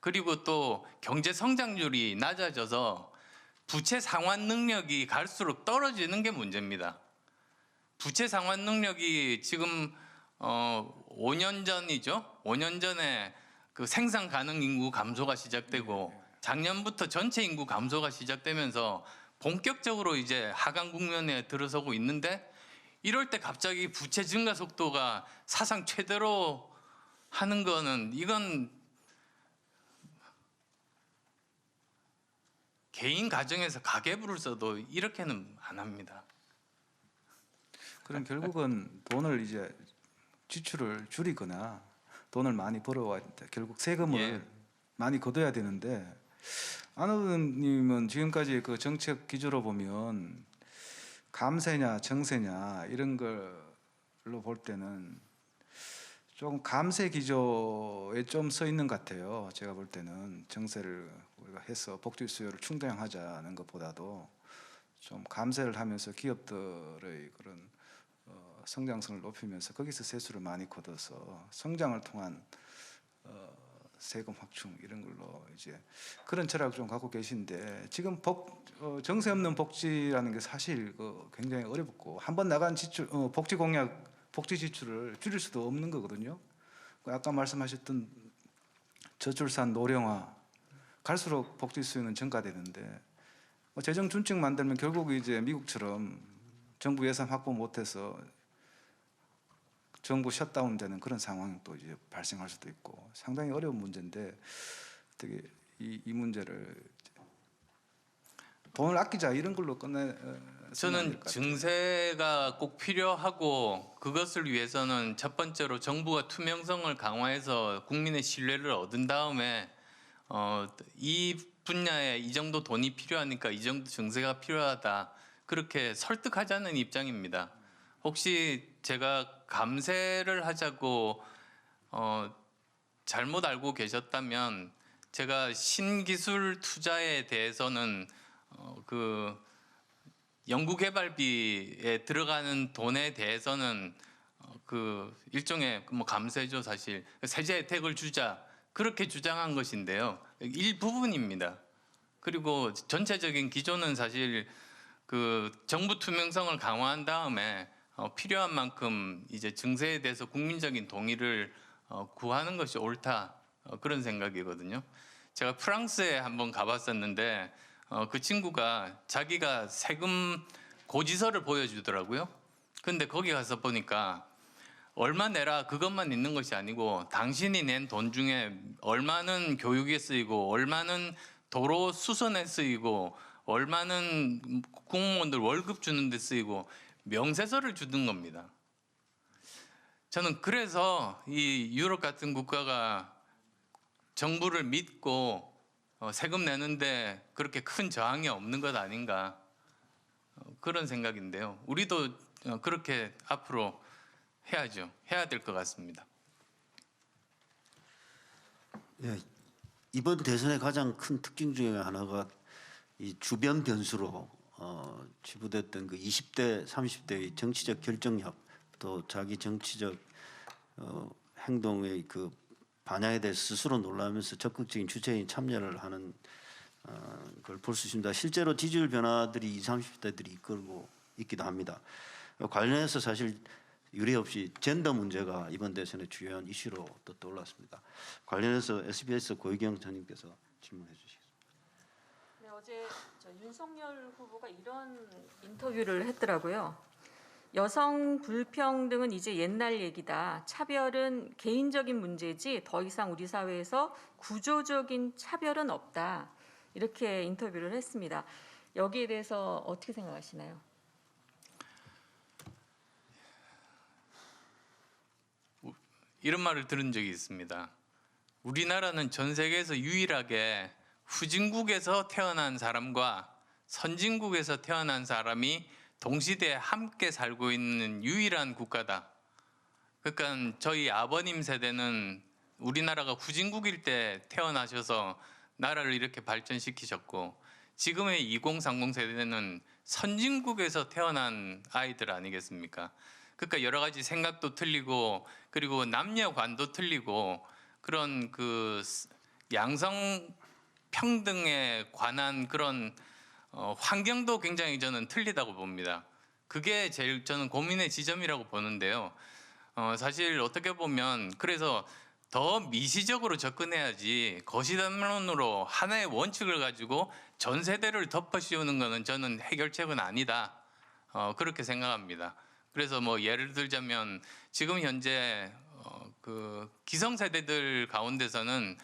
그리고 또 경제 성장률이 낮아져서 부채 상환 능력이 갈수록 떨어지는 게 문제입니다. 부채 상환 능력이 지금 5년 전이죠. 5년 전에 그 생산 가능 인구 감소가 시작되고 작년부터 전체 인구 감소가 시작되면서 본격적으로 이제 하강 국면에 들어서고 있는데 이럴 때 갑자기 부채 증가 속도가 사상 최대로 하는 거는 이건 개인 가정에서 가계부를 써도 이렇게는 안 합니다. 그럼 결국은 돈을 이제 지출을 줄이거나 돈을 많이 벌어와야 된다. 결국 세금을 예. 많이 걷어야 되는데 안 의원님은 지금까지 그 정책 기조로 보면 감세냐 정세냐 이런 걸로 볼 때는 좀 감세 기조에 좀 서 있는 것 같아요. 제가 볼 때는 정세를 우리가 해서 복지 수요를 충당하자는 것보다도 좀 감세를 하면서 기업들의 그런 성장성을 높이면서 거기서 세수를 많이 걷어서 성장을 통한 세금 확충 이런 걸로 이제 그런 철학을 좀 갖고 계신데 지금 정세 없는 복지라는 게 사실 굉장히 어렵고 한번 나간 지출 복지 공약 복지 지출을 줄일 수도 없는 거거든요. 아까 말씀하셨던 저출산 노령화 갈수록 복지 수요는 증가되는데 재정 준칙 만들면 결국 이제 미국처럼 정부 예산 확보 못해서 정부 셧다운되는 그런 상황이 또 이제 발생할 수도 있고 상당히 어려운 문제인데 어떻게 이 문제를 돈을 아끼자 이런 걸로 저는 증세가 꼭 필요하고 그것을 위해서는 첫 번째로 정부가 투명성을 강화해서 국민의 신뢰를 얻은 다음에 이 분야에 이 정도 돈이 필요하니까 이 정도 증세가 필요하다 그렇게 설득하자는 입장입니다. 혹시 제가 감세를 하자고 잘못 알고 계셨다면 제가 신기술 투자에 대해서는 그 연구개발비에 들어가는 돈에 대해서는 그 일종의 뭐 감세죠. 사실 세제 혜택을 주자 그렇게 주장한 것인데요. 일부분입니다. 그리고 전체적인 기조는 사실 그 정부 투명성을 강화한 다음에 필요한 만큼 이제 증세에 대해서 국민적인 동의를 구하는 것이 옳다 그런 생각이거든요. 제가 프랑스에 한번 가봤었는데 그 친구가 자기가 세금 고지서를 보여주더라고요. 근데 거기 가서 보니까 얼마 내라 그것만 있는 것이 아니고 당신이 낸 돈 중에 얼마는 교육에 쓰이고 얼마는 도로 수선에 쓰이고 얼마는 공무원들 월급 주는 데 쓰이고 명세서를 주는 겁니다. 저는 그래서 이 유럽 같은 국가가 정부를 믿고 세금 내는데 그렇게 큰 저항이 없는 것 아닌가 그런 생각인데요. 우리도 그렇게 앞으로 해야죠. 해야 될 것 같습니다. 예, 이번 대선의 가장 큰 특징 중에 하나가 이 주변 변수로 지부됐던 그 20대, 30대의 정치적 결정력 또 자기 정치적 행동의 그 반향에 대해 스스로 놀라면서 적극적인 주체인 참여를 하는 걸 볼 수 있습니다. 실제로 지지율 변화들이 20, 30대들이 이끌고 있기도 합니다. 관련해서 사실 유례 없이 젠더 문제가 이번 대선의 주요한 이슈로 또 떠올랐습니다. 관련해서 SBS 고희경 전님께서 질문해 주시겠습니다. 네, 어제 윤석열 후보가 이런 인터뷰를 했더라고요. 여성 불평등은 이제 옛날 얘기다. 차별은 개인적인 문제지 더 이상 우리 사회에서 구조적인 차별은 없다. 이렇게 인터뷰를 했습니다. 여기에 대해서 어떻게 생각하시나요? 이런 말을 들은 적이 있습니다. 우리나라는 전 세계에서 유일하게 후진국에서 태어난 사람과 선진국에서 태어난 사람이 동시대에 함께 살고 있는 유일한 국가다. 그러니까 저희 아버님 세대는 우리나라가 후진국일 때 태어나셔서 나라를 이렇게 발전시키셨고 지금의 2030 세대는 선진국에서 태어난 아이들 아니겠습니까? 그러니까 여러 가지 생각도 틀리고 그리고 남녀관도 틀리고 그런 그 양성 평등에 관한 그런 환경도 굉장히 저는 틀리다고 봅니다. 그게 제일 저는 고민의 지점이라고 보는데요. 사실 어떻게 보면 그래서 더 미시적으로 접근해야지 거시담론으로 하나의 원칙을 가지고 전 세대를 덮어 씌우는 것은 저는 해결책은 아니다. 그렇게 생각합니다. 그래서 뭐 예를 들자면 지금 현재 그 기성세대들 가운데서는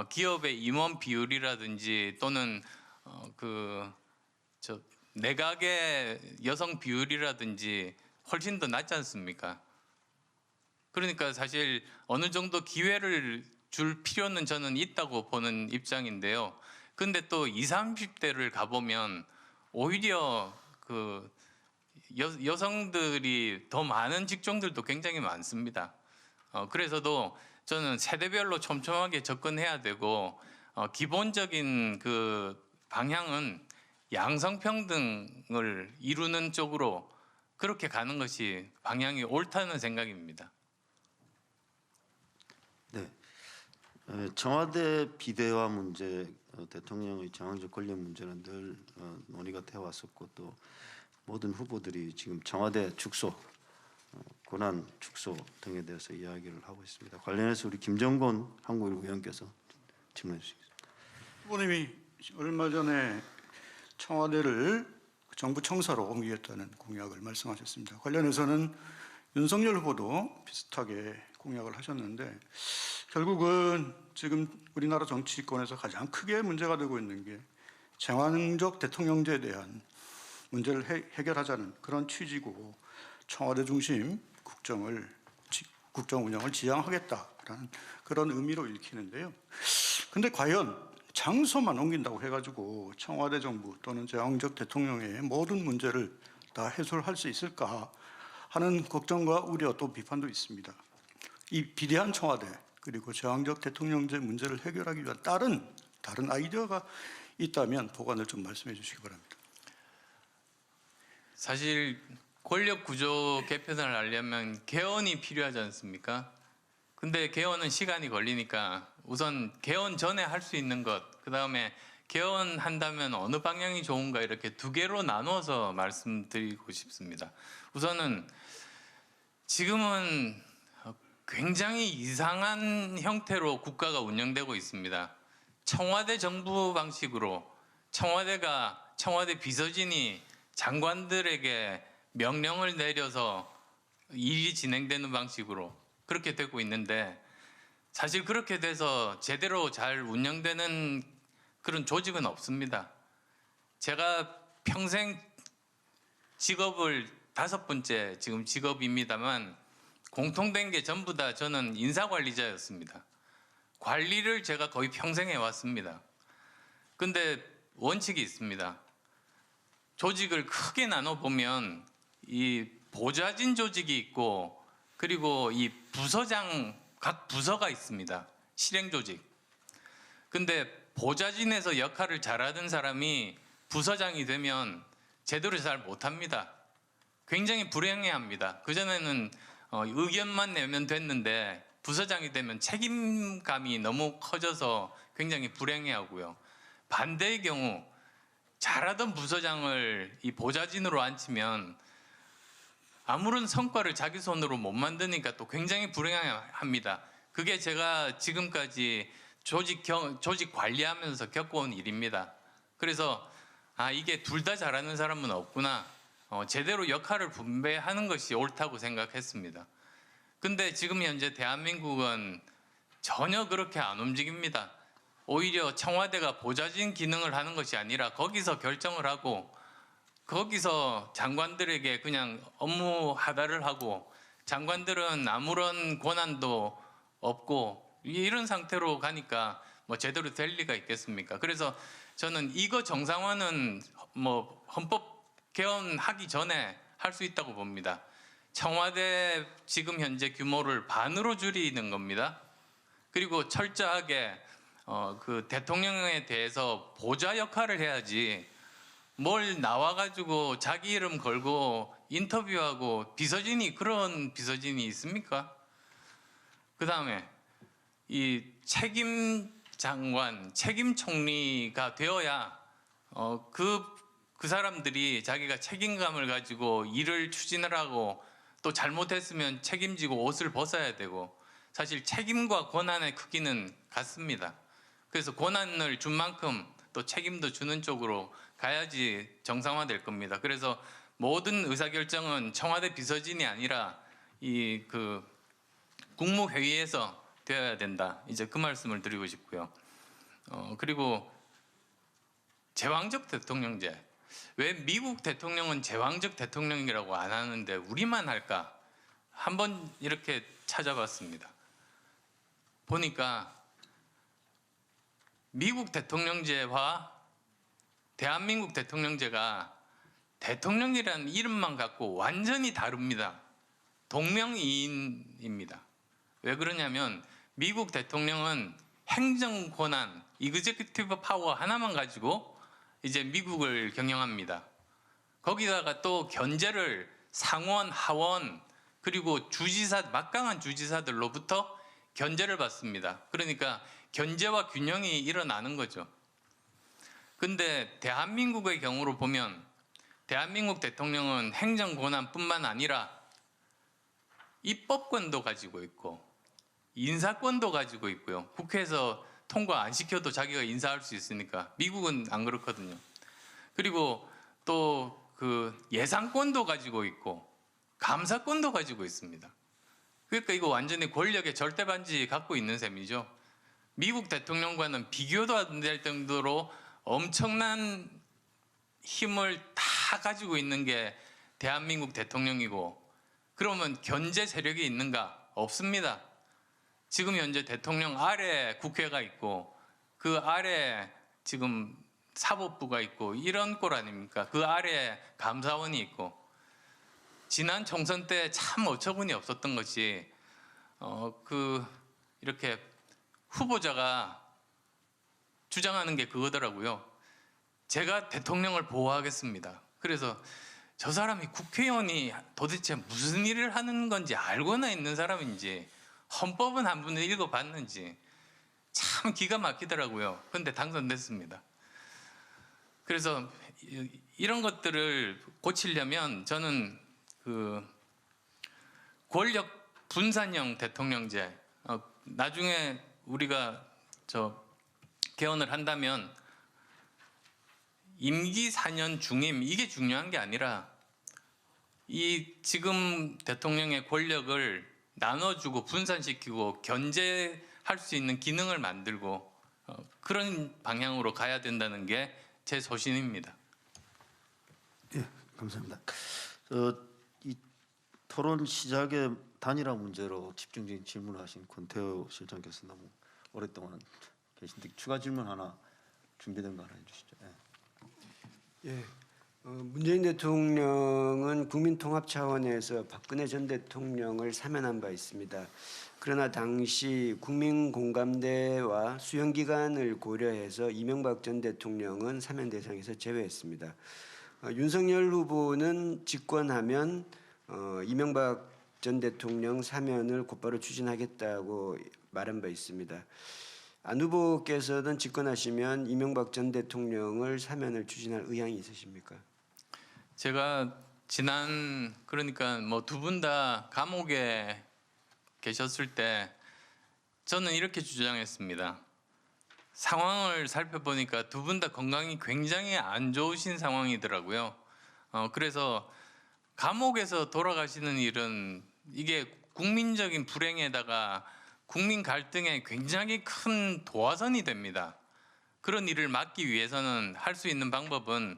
기업의 임원 비율이라든지 또는 내각의 여성 비율이라든지 훨씬 더 낮지 않습니까? 그러니까 사실 어느 정도 기회를 줄 필요는 저는 있다고 보는 입장인데요. 근데 또 20, 30대를 가보면 오히려 그 여성들이 더 많은 직종들도 굉장히 많습니다. 그래서도 저는 세대별로 촘촘하게 접근해야 되고 기본적인 그 방향은 양성평등을 이루는 쪽으로 그렇게 가는 것이 방향이 옳다는 생각입니다. 네, 청와대 비대화 문제, 대통령의 정황적 권력 문제는 늘 논의가 되어 왔었고 또 모든 후보들이 지금 청와대 축소, 권한 축소 등에 대해서 이야기를 하고 있습니다. 관련해서 우리 김정곤 한국일 의원께서 질문해 주시겠습니다. 후보님이 얼마 전에 청와대를 정부 청사로 옮기겠다는 공약을 말씀하셨습니다. 관련해서는 윤석열 후보도 비슷하게 공약을 하셨는데 결국은 지금 우리나라 정치권에서 가장 크게 문제가 되고 있는 게 정황적 대통령제에 대한 문제를 해결하자는 그런 취지고 청와대 중심 국정 운영을 지향하겠다라는 그런 의미로 읽히는데요. 근데 과연 장소만 옮긴다고 해가지고 청와대 정부 또는 제왕적 대통령의 모든 문제를 다 해소할 수 있을까 하는 걱정과 우려 또 비판도 있습니다. 이 비대한 청와대 그리고 제왕적 대통령제 문제를 해결하기 위한 다른 아이디어가 있다면 보관을 좀 말씀해 주시기 바랍니다. 사실 권력 구조 개편을 하려면 개헌이 필요하지 않습니까? 근데 개헌은 시간이 걸리니까 우선 개헌 전에 할 수 있는 것, 그 다음에 개헌한다면 어느 방향이 좋은가 이렇게 두 개로 나누어서 말씀드리고 싶습니다. 우선은 지금은 굉장히 이상한 형태로 국가가 운영되고 있습니다. 청와대 정부 방식으로 청와대 비서진이 장관들에게 명령을 내려서 일이 진행되는 방식으로 그렇게 되고 있는데 사실 그렇게 돼서 제대로 잘 운영되는 그런 조직은 없습니다. 제가 평생 직업을 5번째 지금 직업입니다만 공통된 게 전부 다 저는 인사관리자였습니다. 관리를 제가 거의 평생 해왔습니다. 근데 원칙이 있습니다. 조직을 크게 나눠보면 이 보좌진 조직이 있고 그리고 이 부서장 각 부서가 있습니다. 실행 조직. 근데 보좌진에서 역할을 잘하던 사람이 부서장이 되면 제대로 잘 못합니다. 굉장히 불행해합니다. 그전에는 의견만 내면 됐는데 부서장이 되면 책임감이 너무 커져서 굉장히 불행해하고요. 반대의 경우 잘하던 부서장을 이 보좌진으로 앉히면 아무런 성과를 자기 손으로 못 만드니까 또 굉장히 불행합니다. 그게 제가 지금까지 조직 관리하면서 겪어온 일입니다. 그래서 이게 둘 다 잘하는 사람은 없구나. 제대로 역할을 분배하는 것이 옳다고 생각했습니다. 근데 지금 현재 대한민국은 전혀 그렇게 안 움직입니다. 오히려 청와대가 보좌진 기능을 하는 것이 아니라 거기서 결정을 하고 거기서 장관들에게 그냥 업무 하달을 하고 장관들은 아무런 권한도 없고 이런 상태로 가니까 뭐 제대로 될 리가 있겠습니까? 그래서 저는 이거 정상화는 뭐 헌법 개헌하기 전에 할 수 있다고 봅니다. 청와대 지금 현재 규모를 반으로 줄이는 겁니다. 그리고 철저하게 그 대통령에 대해서 보좌 역할을 해야지 뭘 나와가지고 자기 이름 걸고 인터뷰하고 비서진이 그런 비서진이 있습니까? 그 다음에 이 책임 장관, 책임 총리가 되어야 그 사람들이 자기가 책임감을 가지고 일을 추진을 하고 또 잘못했으면 책임지고 옷을 벗어야 되고 사실 책임과 권한의 크기는 같습니다. 그래서 권한을 준 만큼 또 책임도 주는 쪽으로 가야지 정상화될 겁니다. 그래서 모든 의사결정은 청와대 비서진이 아니라 이 그 국무회의에서 되어야 된다. 이제 그 말씀을 드리고 싶고요. 그리고 제왕적 대통령제. 왜 미국 대통령은 제왕적 대통령이라고 안 하는데 우리만 할까? 한번 이렇게 찾아봤습니다. 보니까 미국 대통령제와 대한민국 대통령제가 대통령이라는 이름만 갖고 완전히 다릅니다. 동명이인입니다. 왜 그러냐면 미국 대통령은 행정 권한, 이그제큐티브 파워 하나만 가지고 이제 미국을 경영합니다. 거기다가 또 견제를 상원, 하원 그리고 주지사, 막강한 주지사들로부터 견제를 받습니다. 그러니까 견제와 균형이 일어나는 거죠. 근데 대한민국의 경우로 보면 대한민국 대통령은 행정 권한뿐만 아니라 입법권도 가지고 있고 인사권도 가지고 있고요. 국회에서 통과 안 시켜도 자기가 인사할 수 있으니까. 미국은 안 그렇거든요. 그리고 또 그 예산권도 가지고 있고 감사권도 가지고 있습니다. 그러니까 이거 완전히 권력의 절대반지 갖고 있는 셈이죠. 미국 대통령과는 비교도 안 될 정도로 엄청난 힘을 다 가지고 있는 게 대한민국 대통령이고, 그러면 견제 세력이 있는가? 없습니다. 지금 현재 대통령 아래 국회가 있고 그 아래 지금 사법부가 있고 이런 꼴 아닙니까? 그 아래 감사원이 있고. 지난 총선 때 참 어처구니 없었던 것이 이렇게 후보자가 주장하는 게 그거더라고요. 제가 대통령을 보호하겠습니다. 그래서 저 사람이 국회의원이 도대체 무슨 일을 하는 건지 알고나 있는 사람인지 헌법은 한 번에 읽어봤는지 참 기가 막히더라고요. 그런데 당선됐습니다. 그래서 이런 것들을 고치려면 저는 그 권력 분산형 대통령제, 나중에 우리가 개헌을 한다면 임기 4년 중임, 이게 중요한 게 아니라 이 지금 대통령의 권력을 나눠주고 분산시키고 견제할 수 있는 기능을 만들고 그런 방향으로 가야 된다는 게 제 소신입니다. 예, 감사합니다. 토론 시작에 단일화 문제로 집중적인 질문하신 권태호 실장께서 너무 오랫동안 계신데 추가 질문 하나 준비된 거 하나 해주시죠. 예. 예. 문재인 대통령은 국민통합 차원에서 박근혜 전 대통령을 사면한 바 있습니다. 그러나 당시 국민 공감대와 수용 기간을 고려해서 이명박 전 대통령은 사면 대상에서 제외했습니다. 윤석열 후보는 집권하면 이명박 전 대통령 사면을 곧바로 추진하겠다고 말한 바 있습니다. 안 후보께서는 집권하시면 이명박 전 대통령을 사면을 추진할 의향이 있으십니까? 제가 지난 그러니까 뭐 두 분 다 감옥에 계셨을 때 저는 이렇게 주장했습니다. 상황을 살펴보니까 두 분 다 건강이 굉장히 안 좋으신 상황이더라고요. 그래서 감옥에서 돌아가시는 일은 이게 국민적인 불행에다가 국민 갈등에 굉장히 큰 도화선이 됩니다. 그런 일을 막기 위해서는 할 수 있는 방법은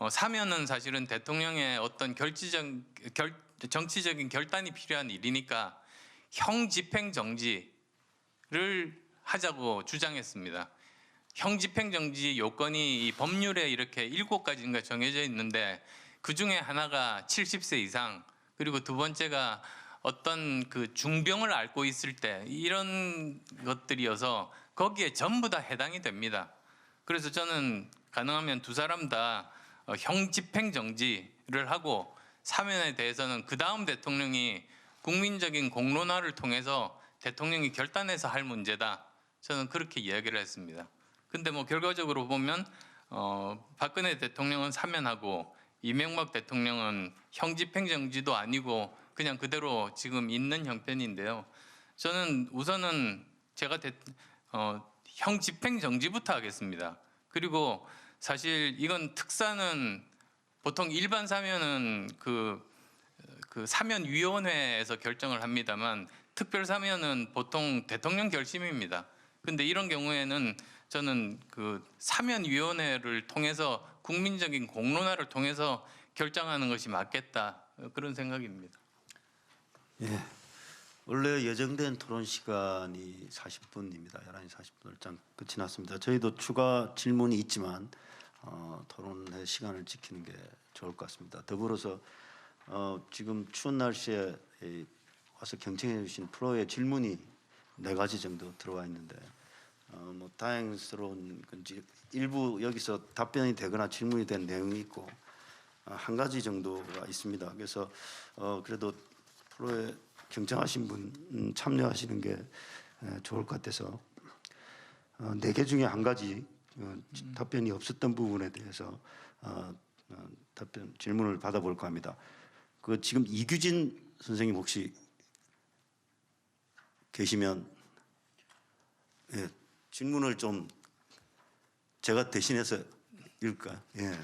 사면은 사실은 대통령의 어떤 정치적인 결단이 필요한 일이니까 형 집행 정지를 하자고 주장했습니다. 형 집행 정지 요건이 이 법률에 이렇게 7가지인가 정해져 있는데 그 중에 하나가 70세 이상, 그리고 두 번째가 어떤 그 중병을 앓고 있을 때 이런 것들이어서 거기에 전부 다 해당이 됩니다. 그래서 저는 가능하면 두 사람 다 형 집행 정지를 하고 사면에 대해서는 그 다음 대통령이 국민적인 공론화를 통해서 대통령이 결단해서 할 문제다. 저는 그렇게 이야기를 했습니다. 근데 뭐 결과적으로 보면 박근혜 대통령은 사면하고 이명박 대통령은 형 집행 정지도 아니고 그냥 그대로 지금 있는 형편인데요. 저는 우선은 제가 형 집행 정지부터 하겠습니다. 그리고 사실 이건 특사는 보통 일반 사면은 그 사면위원회에서 결정을 합니다만 특별 사면은 보통 대통령 결심입니다. 근데 이런 경우에는 저는 그 사면위원회를 통해서 국민적인 공론화를 통해서 결정하는 것이 맞겠다, 그런 생각입니다. 예. 원래 예정된 토론 시간이 40분입니다. 11시 40분을 장 끝이 났습니다. 저희도 추가 질문이 있지만 토론의 시간을 지키는 게 좋을 것 같습니다. 더불어서 지금 추운 날씨에 와서 경청해 주신 프로의 질문이 4가지 정도 들어와 있는데 뭐 다행스러운 건지 일부 여기서 답변이 되거나 질문이 된 내용이 있고 한 가지 정도가 있습니다. 그래서 그래도 프로에 경청하신 분 참여하시는 게 좋을 것 같아서 4개 중에 한 가지 답변이 없었던 부분에 대해서 답변 질문을 받아볼까 합니다. 그 지금 이규진 선생님 혹시 계시면 예, 질문을 좀 제가 대신해서 읽을까요? 예,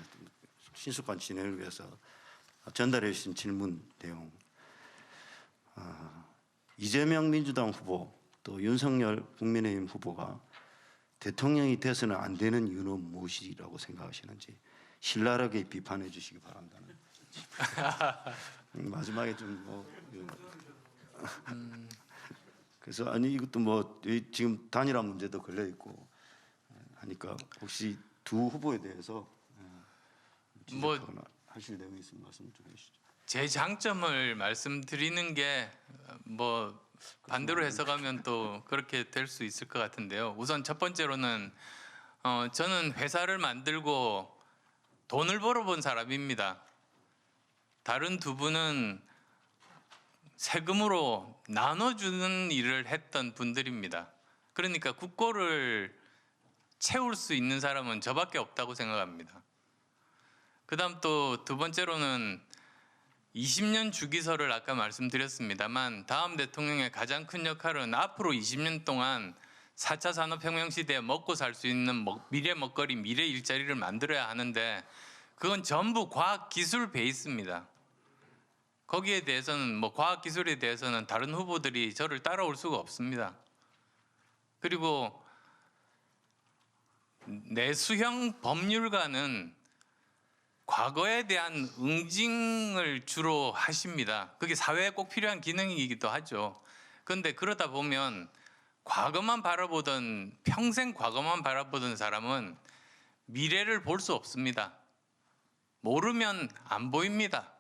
신속한 진행을 위해서 전달해 주신 질문 내용. 이재명 민주당 후보 또 윤석열 국민의힘 후보가 대통령이 돼서는 안 되는 이유는 무엇이라고 생각하시는지 신랄하게 비판해 주시기 바랍니다. 마지막에 좀 그래서 아니 이것도 뭐 지금 단일화 문제도 걸려 있고 하니까 혹시 두 후보에 대해서 지적하거나 하실 내용이 있으면 말씀 좀 해주시죠. 제 장점을 말씀드리는 게 뭐 반대로 해석하면 또 그렇게 될 수 있을 것 같은데요. 우선 첫 번째로는 저는 회사를 만들고 돈을 벌어본 사람입니다. 다른 두 분은 세금으로 나눠주는 일을 했던 분들입니다. 그러니까 국고를 채울 수 있는 사람은 저밖에 없다고 생각합니다. 그다음 또 두 번째로는 20년 주기설을 아까 말씀드렸습니다만 다음 대통령의 가장 큰 역할은 앞으로 20년 동안 4차 산업혁명 시대에 먹고 살 수 있는 미래 먹거리, 미래 일자리를 만들어야 하는데 그건 전부 과학기술 베이스입니다. 거기에 대해서는 뭐 과학기술에 대해서는 다른 후보들이 저를 따라올 수가 없습니다. 그리고 내수형 법률가는 과거에 대한 응징을 주로 하십니다. 그게 사회에 꼭 필요한 기능이기도 하죠. 그런데 그러다 보면 과거만 바라보던 평생 과거만 바라보던 사람은 미래를 볼 수 없습니다. 모르면 안 보입니다.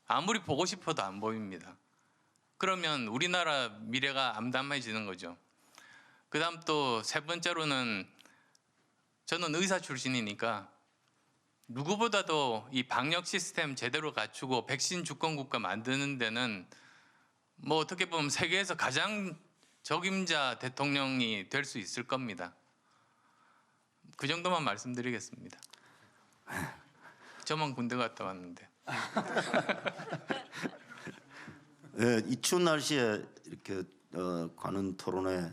아무리 보고 싶어도 안 보입니다. 그러면 우리나라 미래가 암담해지는 거죠. 그다음 또 세 번째로는 저는 의사 출신이니까 누구보다도 이 방역 시스템 제대로 갖추고 백신 주권 국가 만드는 데는 뭐 어떻게 보면 세계에서 가장 적임자 대통령이 될 수 있을 겁니다. 그 정도만 말씀드리겠습니다. 저만 군대 갔다 왔는데. 예, 이 추운 날씨에 이렇게 관훈 토론회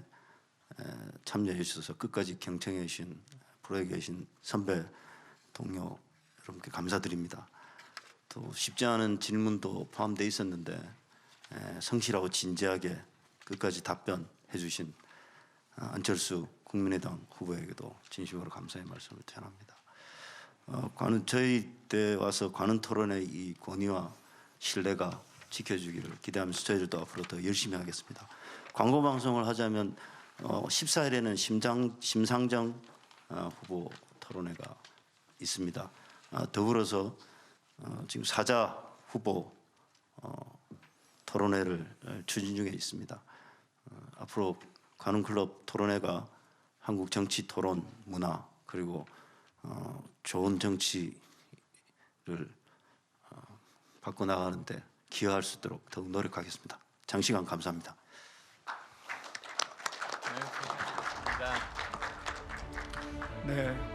참여해 주셔서 끝까지 경청해 주신 프로에 계신 선배 동료 여러분께 감사드립니다. 또 쉽지 않은 질문도 포함되어 있었는데 성실하고 진지하게 끝까지 답변해 주신 안철수 국민의당 후보에게도 진심으로 감사의 말씀을 전합니다. 저희 때 와서 관훈 토론의 이 권위와 신뢰가 지켜주기를 기대하면서 저희들도 앞으로 더 열심히 하겠습니다. 광고 방송을 하자면 14일에는 심상정 후보 토론회가 있습니다. 더불어서 지금 사자 후보 토론회를 추진 중에 있습니다. 앞으로 관훈클럽 토론회가 한국 정치 토론 문화 그리고 좋은 정치를 바꿔나가는데 기여할 수 있도록 더욱 노력하겠습니다. 장시간 감사합니다. 네, 고맙습니다. 네.